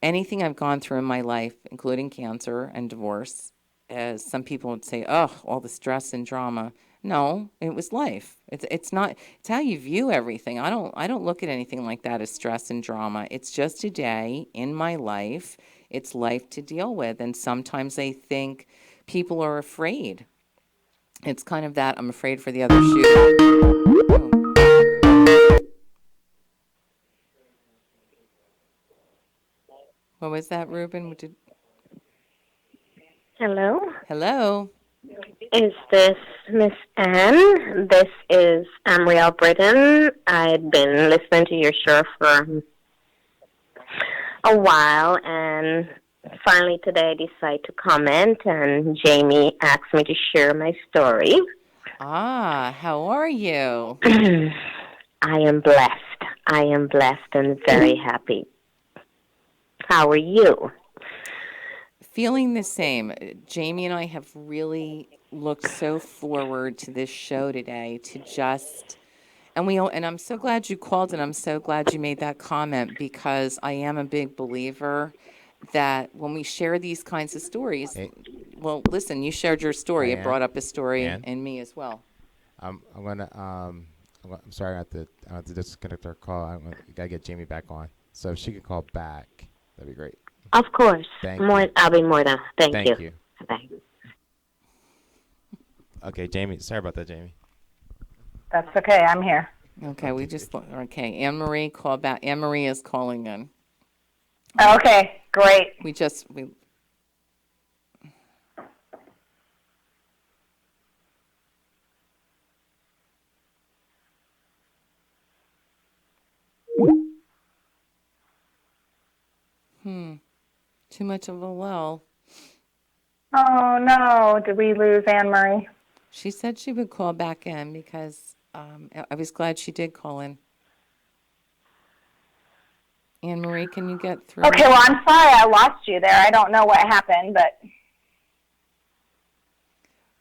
anything I've gone through in my life, including cancer and divorce, as some people would say, oh, all the stress and drama. No, it was life. It's not. It's how you view everything. I don't look at anything like that as stress and drama. It's just a day in my life. It's life to deal with, and sometimes I think people are afraid. It's kind of that I'm afraid for the other shoe. What was that, Ruben? Hello, Hello. is this Miss Anne? This is Amriel Britton. I'd been listening to your show for a while, and finally today I decided to comment, and Jamie asked me to share my story. How are you? I am blessed. I am blessed and very happy. How are you? Feeling the same. Jamie and I have really looked so forward to this show today to just, and I'm so glad you called and I'm so glad you made that comment, because I am a big believer that when we share these kinds of stories, Hey, well, listen, you shared your story. It Diane? brought up a story Ann? in me as well. I'm gonna I'm sorry I have to disconnect our call. We gotta get Jamie back on. So if she could call back, that'd be great. Of course. Thank you. I'll be more than. Thank Thank you. you. Bye. Okay, Jamie. Sorry about that, Jamie. That's okay. I'm here. Okay, okay. Anne Marie, call back. Anne Marie is calling in. Okay, great. We too much of a lull. Oh, no. Did we lose Anne Marie? She said she would call back in because I was glad she did call in. Anne Marie, can you get through? Okay, well, I'm sorry I lost you there. I don't know what happened, but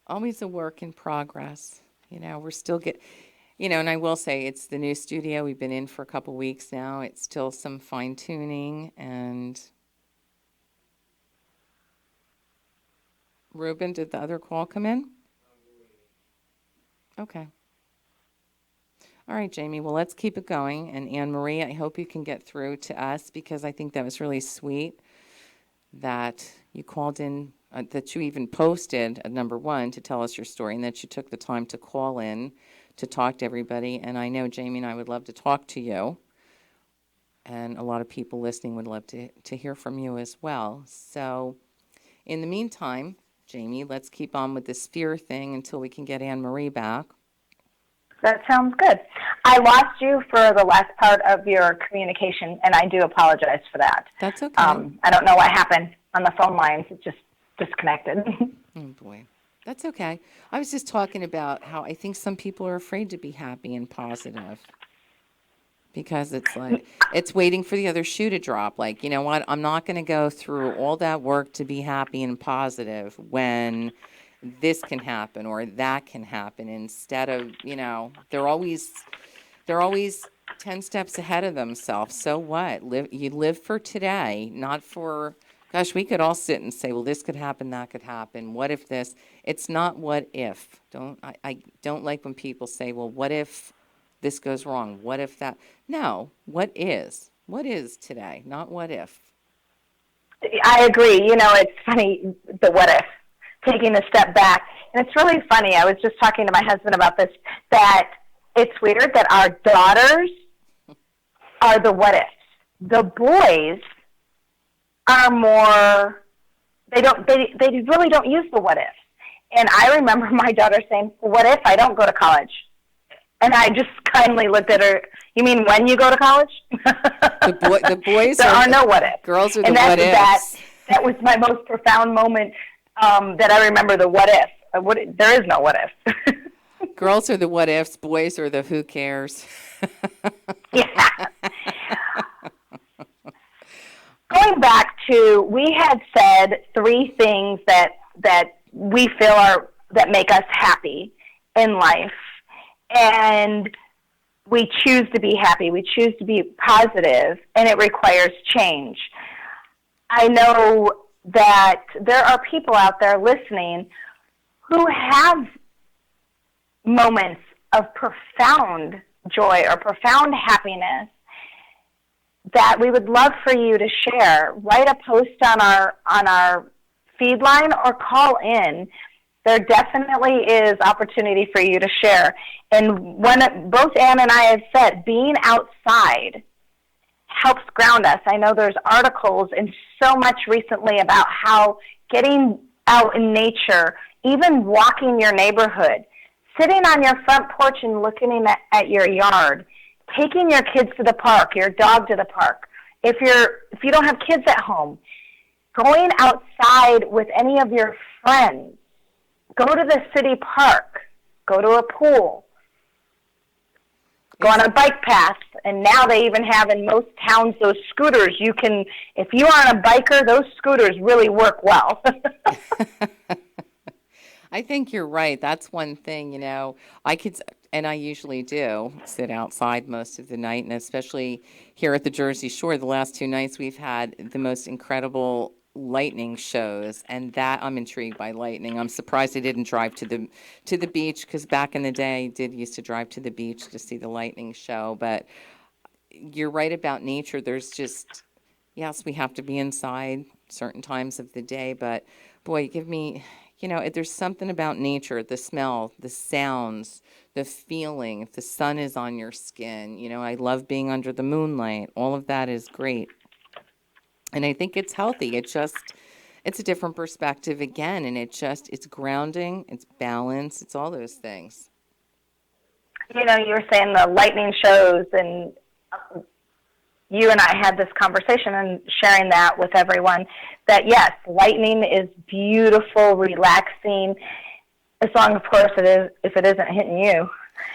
Always a work in progress. We're still and I will say it's the new studio. We've been in for a couple weeks now. It's still some fine tuning. And Ruben, did the other call come in? Okay. All right, Jamie. Well, let's keep it going. And Anne Marie, I hope you can get through to us, because I think that was really sweet that you called in, that you even posted number one to tell us your story, and that you took the time to call in to talk to everybody. And I know Jamie and I would love to talk to you, and a lot of people listening would love to hear from you as well. So in the meantime, Jamie, let's keep on with this fear thing until we can get Anne Marie back. that sounds good. I lost you for the last part of your communication, and I do apologize for that. That's okay. I don't know what happened on the phone lines. It just disconnected. Oh, boy. That's okay. I was just talking about how I think some people are afraid to be happy and positive, because it's like it's waiting for the other shoe to drop. Like, you know what? I'm not going to go through all that work to be happy and positive when this can happen or that can happen instead of, they're always 10 steps ahead of themselves. So what? You live for today, not for, gosh, we could all sit and say, well, this could happen, that could happen. What if this? It's not what if. I don't like when people say, well, what if this goes wrong? What if that? No, what is? What is today, not what if. I agree. It's funny, the what if, taking a step back. And it's really funny. I was just talking to my husband about this, that it's weird that our daughters are the what ifs. The boys are more, they really don't use the what ifs. And I remember my daughter saying, what if I don't go to college? And I just kindly looked at her. You mean when you go to college? The boys there are no what ifs. Girls are and the what ifs. That was my most profound moment that I remember, the what if. There is no what if. Girls are the what ifs. Boys are the who cares. Yeah. Going back to, we had said 3 things that we feel that make us happy in life. And we choose to be happy. We choose to be positive, and it requires change. I know that there are people out there listening who have moments of profound joy or profound happiness that we would love for you to share. Write a post on our feed line or call in. There definitely is opportunity for you to share. And both Ann and I have said, being outside helps ground us. I know there's articles and so much recently about how getting out in nature, even walking your neighborhood, sitting on your front porch and looking at your yard, taking your kids to the park, your dog to the park. If you don't have kids at home, going outside with any of your friends, go to the city park, go to a pool, go on a bike path, and now they even have in most towns those scooters. If you are a biker, those scooters really work well. I think you're right. That's one thing, and I usually do sit outside most of the night, and especially here at the Jersey Shore, the last 2 nights we've had the most incredible lightning shows, and that I'm intrigued by lightning. I'm surprised I didn't drive to the beach, because back in the day I used to drive to the beach to see the lightning show. But you're right about nature. There's just, yes, we have to be inside certain times of the day, but boy, there's something about nature, the smell, the sounds, the feeling, if the sun is on your skin. I love being under the moonlight. All of that is great. And I think it's healthy. It's a different perspective again, and it's grounding, it's balance, it's all those things. You were saying the lightning shows, and you and I had this conversation and sharing that with everyone, that yes, lightning is beautiful, relaxing, as long, of course, if it isn't hitting you.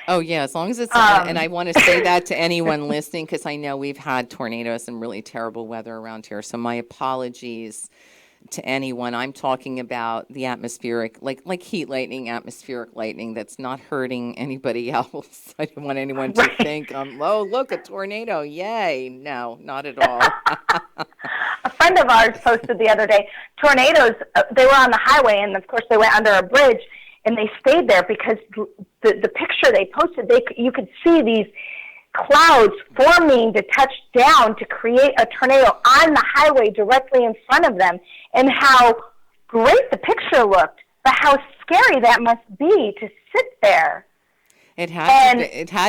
Oh, yeah, as long as it's, and I want to say that to anyone listening, because I know we've had tornadoes and really terrible weather around here. So my apologies to anyone. I'm talking about the atmospheric, like heat lightning, atmospheric lightning that's not hurting anybody else. I don't want anyone to think, oh, look, a tornado, yay. No, not at all. A friend of ours posted the other day, tornadoes, they were on the highway, and of course they went under a bridge, and they stayed there because the picture they posted, you could see these clouds forming to touch down to create a tornado on the highway directly in front of them, and how great the picture looked, but how scary that must be to sit there. It had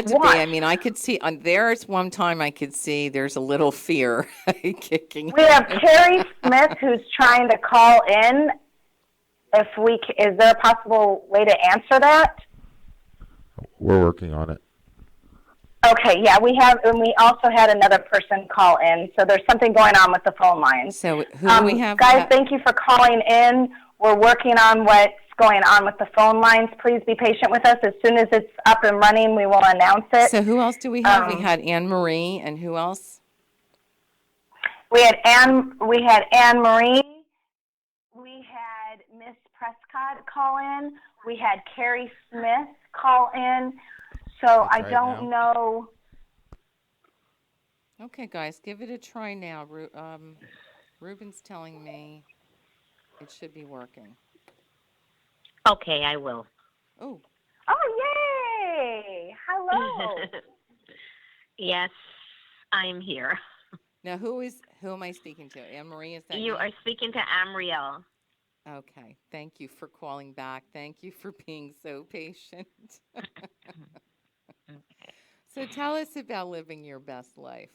to be. I mean, I could see, there's one time I could see there's a little fear kicking. We have Terry Smith who's trying to call in. Is there a possible way to answer that? We're working on it. Okay, yeah, we have, and we also had another person call in, so there's something going on with the phone lines. So who do we have? Guys, thank you for calling in. We're working on what's going on with the phone lines. Please be patient with us. As soon as it's up and running, we will announce it. So who else do we have? We had Anne Marie, and who else? We had Anne Marie. We had Miss Prescott call in. We had Carrie Smith call in. So Let's I try it don't now. know. Okay, guys, give it a try now. Ruben's telling me it should be working. Okay, I will. Oh, Oh, yay! Hello. Yes, I'm here. now who am I speaking to? Anne Marie, is that You you? are speaking to Amriel. Okay, thank you for calling back. Thank you for being so patient. So tell us about living your best life.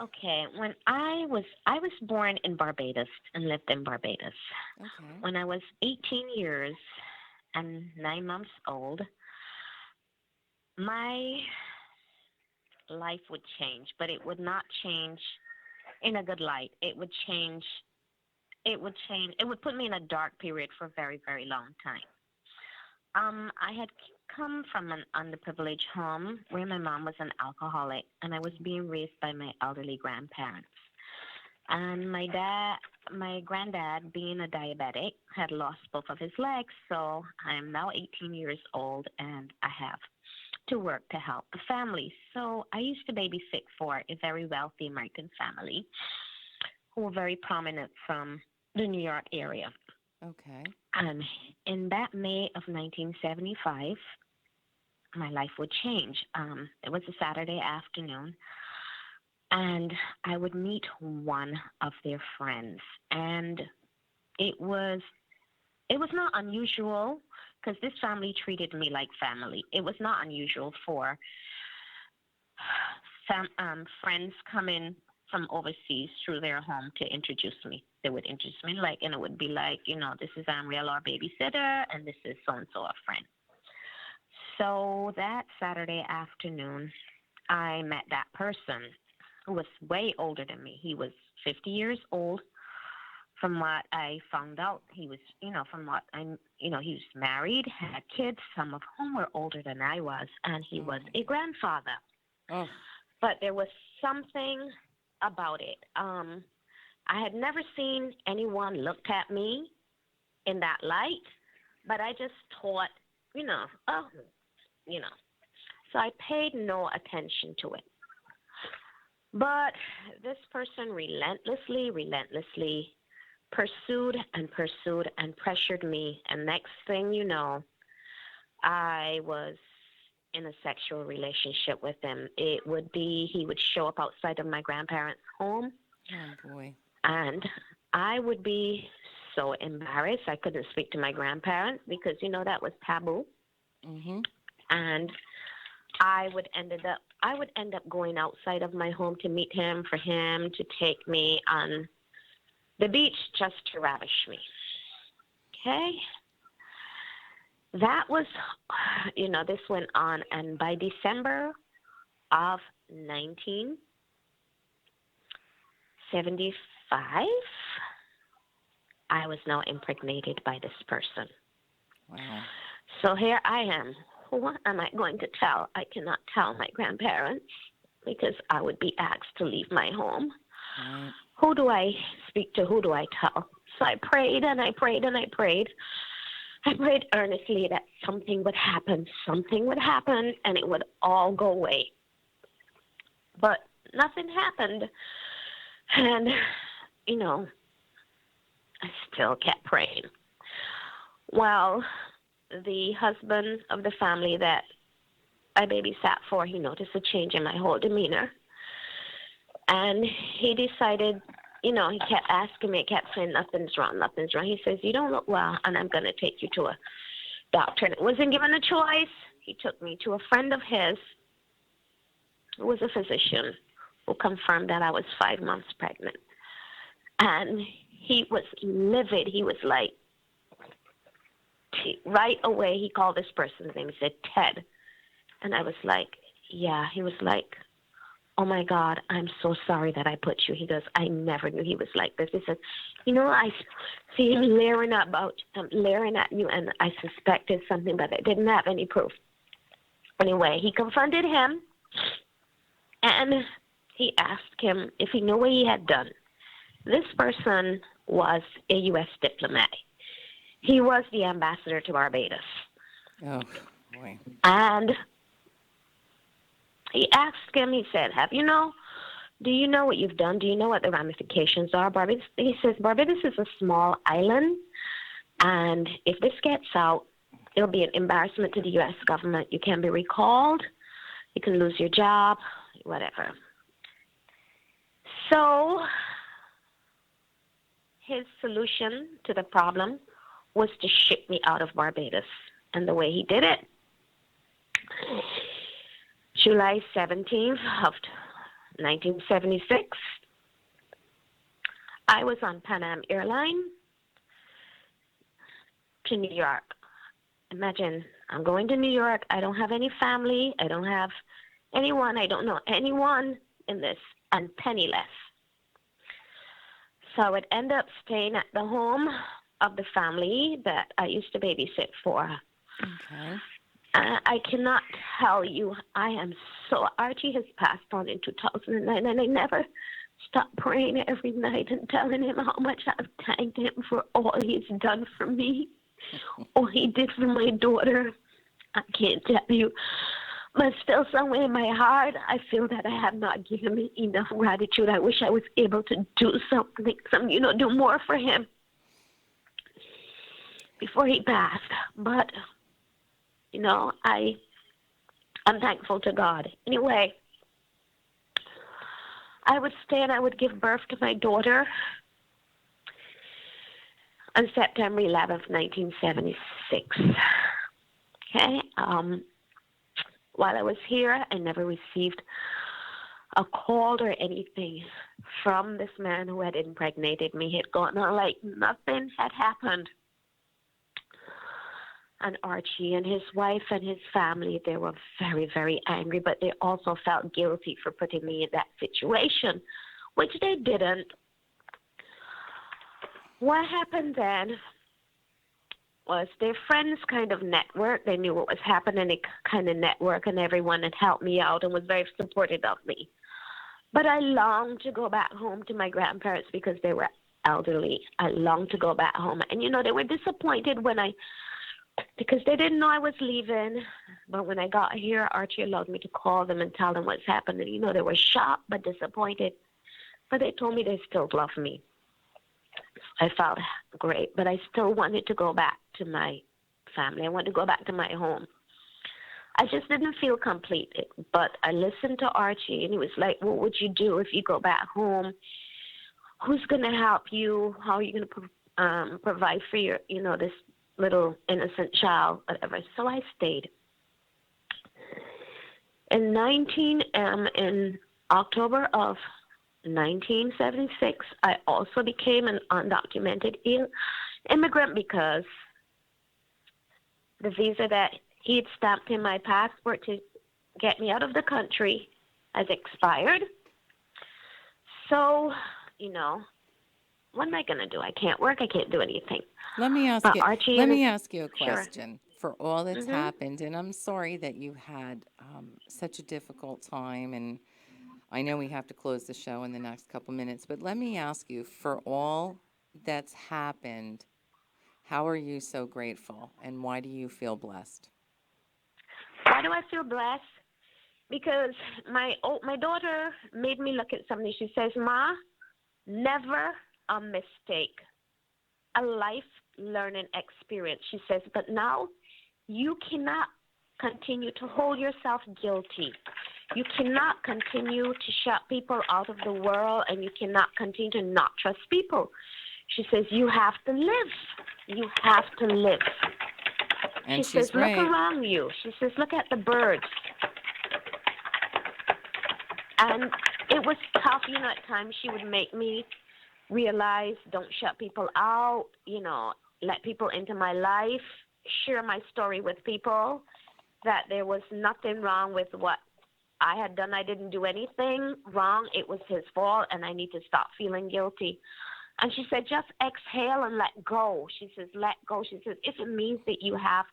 Okay, when I was born in Barbados and lived in Barbados. Okay. When I was 18 years and 9 months old, my life would change, but it would not change in a good light. It would put me in a dark period for a very, very long time. I had come from an underprivileged home where my mom was an alcoholic and I was being raised by my elderly grandparents. And my granddad, being a diabetic, had lost both of his legs, so I am now 18 years old and I have to work to help the family. So I used to babysit for a very wealthy American family who were very prominent from the New York area. Okay. And in that May of 1975, my life would change. It was a Saturday afternoon, and I would meet one of their friends, and it was not unusual because this family treated me like family. It was not unusual for friends coming from overseas through their home to introduce me. They would introduce me and it would be like, this is Amriel, our babysitter, and this is so-and-so, our friend. So that Saturday afternoon, I met that person who was way older than me. He was 50 years old. From what I found out, he was, he was married, had kids, some of whom were older than I was, and he was a grandfather. Oh, But there was something about it. I had never seen anyone look at me in that light, but I just thought, So I paid no attention to it. But this person relentlessly pursued and pressured me. And next thing you know, I was in a sexual relationship with him. He would show up outside of my grandparents' home. oh boy. And I would be so embarrassed. I couldn't speak to my grandparents because, that was taboo. Mm-hmm. And I would end up going outside of my home to meet him, for him to take me on the beach just to ravish me. Okay? That was, this went on. And by December of 1975, I was now impregnated by this person. Wow. So here I am. What am I going to tell? I cannot tell my grandparents because I would be asked to leave my home. Right. Who do I speak to? Who do I tell? So I prayed and I prayed and I prayed. I prayed earnestly that something would happen, and it would all go away. But nothing happened. And, I still kept praying. Well, the husband of the family that I babysat for, he noticed a change in my whole demeanor. And he decided, he kept asking me, kept saying, nothing's wrong. He says, you don't look well, and I'm going to take you to a doctor. And it wasn't given a choice. He took me to a friend of his who was a physician who confirmed that I was 5 months pregnant. And he was livid. He was like, right away, he called this person's name. He said, Ted. And I was like, yeah. He was like, oh, my God, I'm so sorry that I put you. He goes, I never knew he was like this. He said, I see him leering at you, and I suspected something, but I didn't have any proof. Anyway, he confronted him, and he asked him if he knew what he had done. This person was a U.S. diplomat. He was the ambassador to Barbados. Oh, boy. And he asked him, he said, do you know what you've done? Do you know what the ramifications are? Barbados, he says, Barbados is a small island, and if this gets out, it'll be an embarrassment to the U.S. government. You can be recalled, you can lose your job, whatever. So his solution to the problem was to ship me out of Barbados. And the way he did it, July 17th of 1976, I was on Pan Am Airline to New York. Imagine, I'm going to New York. I don't have any family. I don't have anyone. I don't know anyone in this, and penniless. So I would end up staying at the home of the family that I used to babysit for. Okay. I cannot tell you, Archie has passed on in 2009, and I never stopped praying every night and telling him how much I've thanked him for all he's done for me, all he did for my daughter. I can't tell you. But still, somewhere in my heart, I feel that I have not given him enough gratitude. I wish I was able to do something, do more for him before he passed. But, I'm thankful to God. Anyway, I would stay and I would give birth to my daughter on September 11th, 1976. Okay? While I was here, I never received a call or anything from this man who had impregnated me. He had gone on like nothing had happened. And Archie and his wife and his family, they were very, very angry, but they also felt guilty for putting me in that situation, which they didn't. What happened then was their friends kind of network. They knew what was happening. They kind of network, and everyone had helped me out and was very supportive of me. But I longed to go back home to my grandparents because they were elderly. I longed to go back home. And, they were disappointed because they didn't know I was leaving. But when I got here, Archie allowed me to call them and tell them what's happening. They were shocked but disappointed. But they told me they still love me. I felt great, but I still wanted to go back to my family. I wanted to go back to my home. I just didn't feel complete. But I listened to Archie, and he was like, what would you do if you go back home? Who's going to help you? How are you going to provide for your, this little innocent child, whatever. So I stayed. In October of 1976, I also became an undocumented immigrant because the visa that he had stamped in my passport to get me out of the country has expired. So, what am I going to do? I can't work. I can't do anything. Let me ask you a question. For all that's Mm-hmm. happened, and I'm sorry that you had such a difficult time, and I know we have to close the show in the next couple minutes, but let me ask you, for all that's happened, how are you so grateful, and why do you feel blessed? Why do I feel blessed? Because my daughter made me look at something. She says, Ma, never a mistake, a life learning experience. She says, but now you cannot continue to hold yourself guilty. You cannot continue to shut people out of the world, and you cannot continue to not trust people. She says, you have to live. You have to live. And she says, right. Look around you. She says, look at the birds. And it was tough, at times she would make me realize, don't shut people out, let people into my life, share my story with people, that there was nothing wrong with what I had done. I didn't do anything wrong. It was his fault, and I need to stop feeling guilty. And she said, just exhale and let go. She says, let go. She says, if it means that you have,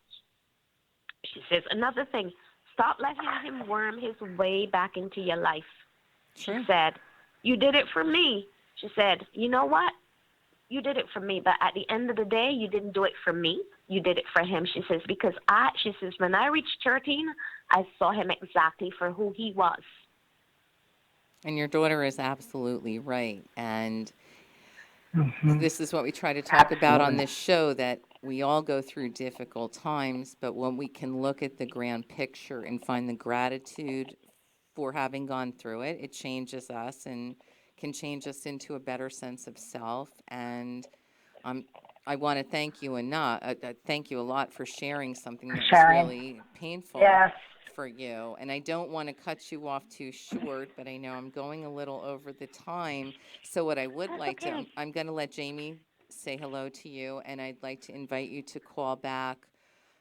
she says, another thing, stop letting him worm his way back into your life. Sure. She said, you did it for me. She said, you know what? you did it for me, but at the end of the day, you didn't do it for me. You did it for him. She says, because she says, when I reached 13, I saw him exactly for who he was. And your daughter is absolutely right. And this is what we try to talk about on this show, that we all go through difficult times, but when we can look at the grand picture and find the gratitude for having gone through it, it changes us and can change us into a better sense of self. And I want to thank you thank you a lot for sharing something that was Sharing. really painful Yes. for you. And I don't want to cut you off too short, but I know I'm going a little over the time. So what I would That's like to, okay. I'm going to let Jamie say hello to you, and I'd like to invite you to call back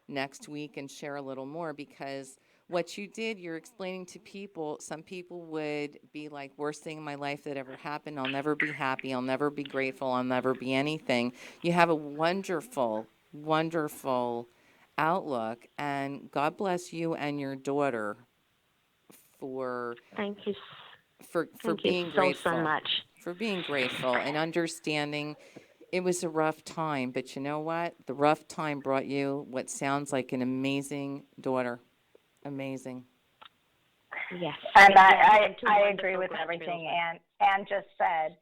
next week and share a little more, because what you did, you're explaining to people, some people would be like, worst thing in my life that ever happened. I'll never be happy. I'll never be grateful. I'll never be anything. You have a wonderful, wonderful outlook, and God bless you and your daughter for Thank you. for Thank you being so grateful, much. for being grateful and understanding it was a rough time, but you know what? The rough time brought you what sounds like an amazing daughter. Amazing. Yes. And Yes, and two I wonderful agree with grandchildren. everything Ann just said.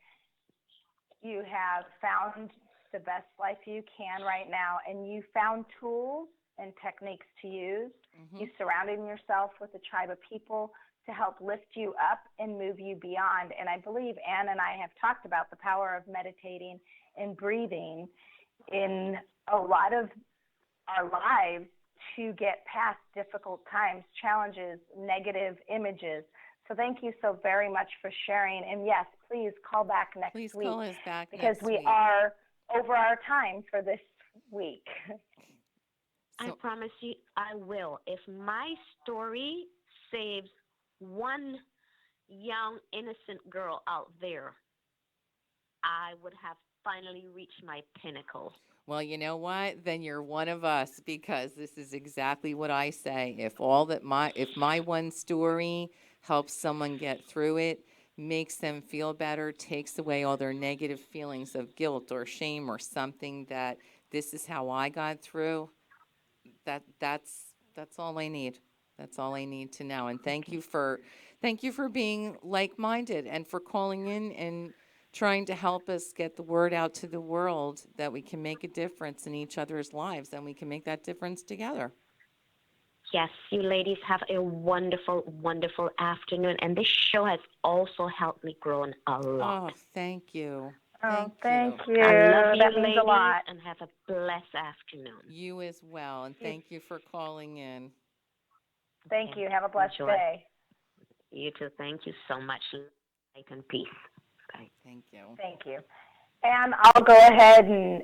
You have found the best life you can right now, and you found tools and techniques to use. You surrounded yourself with a tribe of people to help lift you up and move you beyond. And I believe Ann and I have talked about the power of meditating and breathing in a lot of our lives to get past difficult times, challenges, negative images. So thank you so very much for sharing. And yes, please call back next Please week. call us back because next we week. are over our time for this week. I promise you, I will. If my story saves one young, innocent girl out there, I would have finally reached my pinnacle. Well, you know what? Then you're one of us, because this is exactly what I say. If my one story helps someone get through it, makes them feel better, takes away all their negative feelings of guilt or shame or something, that this is how I got through, that's all I need. That's all I need to know. And thank you for being like-minded and for calling in and trying to help us get the word out to the world that we can make a difference in each other's lives, and we can make that difference together. Yes, you ladies have a wonderful, wonderful afternoon. And this show has also helped me grow a lot. Oh, thank you. Thank you. I love you, That means ladies, a lot. and have a blessed afternoon. You as well, and thank you for calling in. Thank you. Have a blessed Enjoy. day. You too. Thank you so much. Light and peace. Bye. Thank you. Thank you. And I'll go ahead and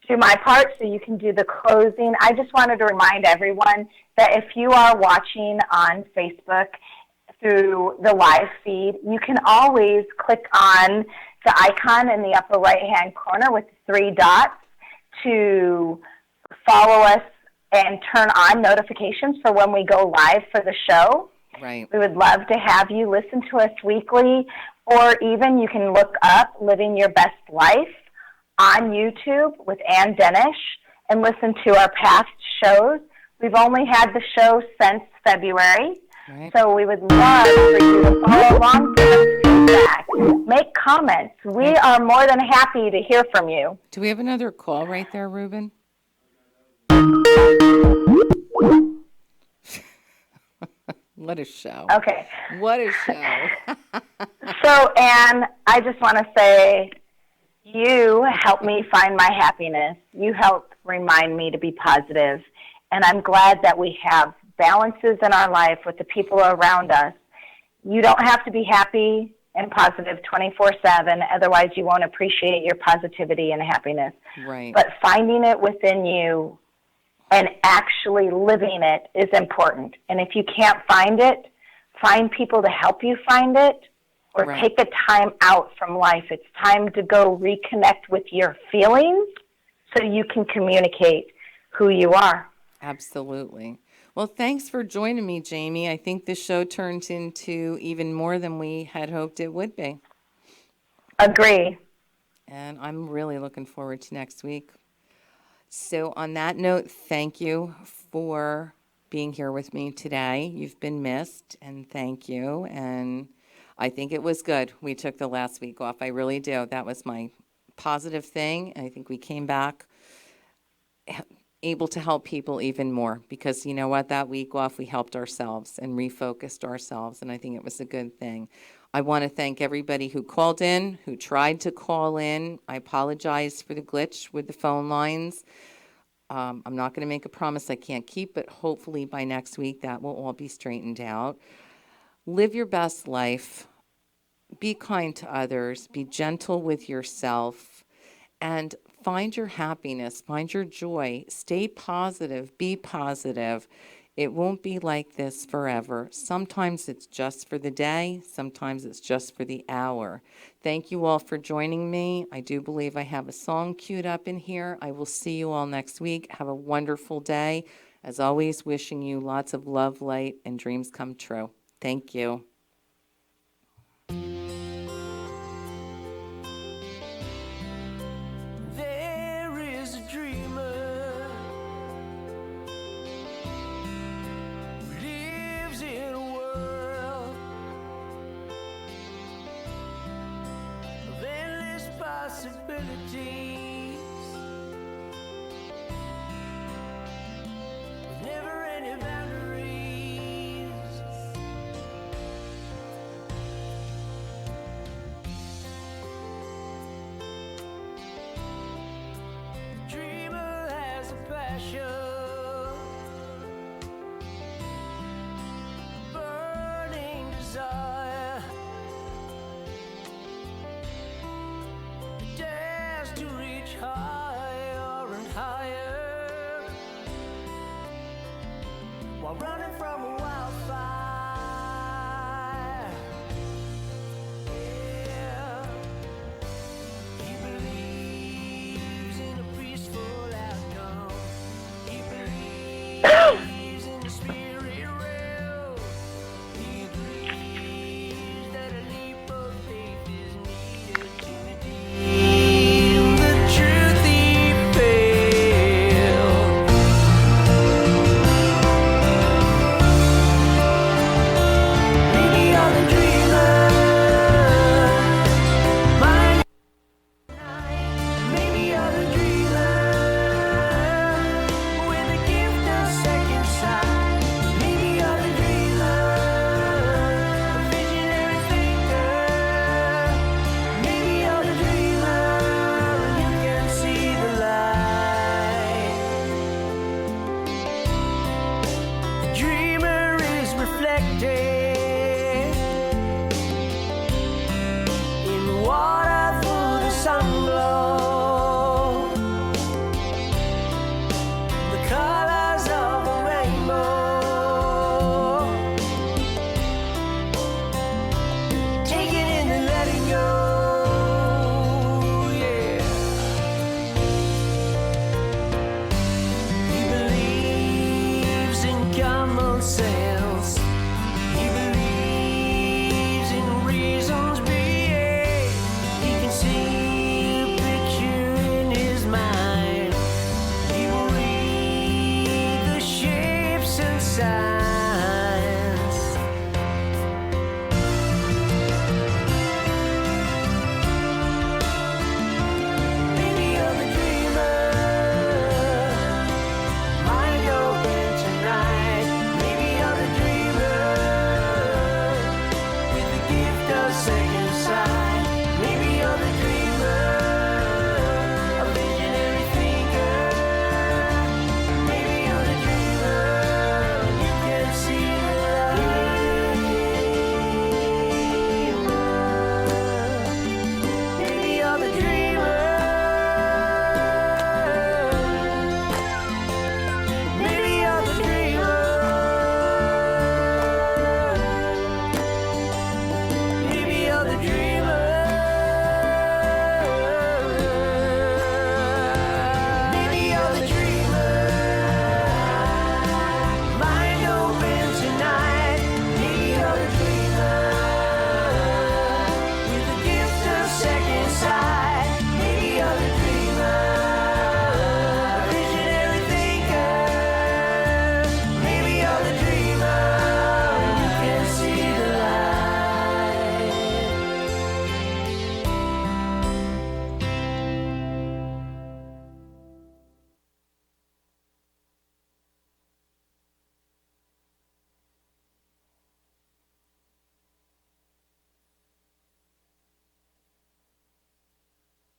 do my part so you can do the closing. I just wanted to remind everyone that if you are watching on Facebook through the live feed, you can always click on the icon in the upper right-hand corner with the 3 dots to follow us and turn on notifications for when we go live for the show. Right. We would love to have you listen to us weekly, or even you can look up Living Your Best Life on YouTube with Ann Denish and listen to our past shows. We've only had the show since February, Right. so we would love for you to follow along, give us feedback, make comments. We are more than happy to hear from you. Do we have another call right there, Ruben? What a show. Okay. What a show. So, Ann, I just want to say you helped me find my happiness. You helped remind me to be positive. And I'm glad that we have balances in our life with the people around us. You don't have to be happy and positive 24/7. Otherwise, you won't appreciate your positivity and happiness. Right. But finding it within you and actually living it is important. And if you can't find it, find people to help you find it, or Right. take a time out from life. It's time to go reconnect with your feelings so you can communicate who you are. Absolutely. Well, thanks for joining me, Jamie. I think the show turned into even more than we had hoped it would be. Agree. and I'm really looking forward to next week. So on that note, thank you for being here with me today. You've been missed, and thank you. And I think it was good. We took the last week off. I really do. That was my positive thing. I think we came back able to help people even more because you know what? That week off, we helped ourselves and refocused ourselves, and I think it was a good thing. I want to thank everybody who called in, who tried to call in. I apologize for the glitch with the phone lines. I'm not going to make a promise I can't keep, but hopefully by next week that will all be straightened out. Live your best life. Be kind to others. Be gentle with yourself. And find your happiness. Find your joy. Stay positive. Be positive. It won't be like this forever. Sometimes it's just for the day. Sometimes it's just for the hour. Thank you all for joining me. I do believe I have a song queued up in here. I will see you all next week. Have a wonderful day. As always, wishing you lots of love, light, and dreams come true. Thank you. There is a dreamer who lives in a world of endless possibilities, with never any boundaries. The dreamer has a passion, burning desire, dares to reach higher and higher while running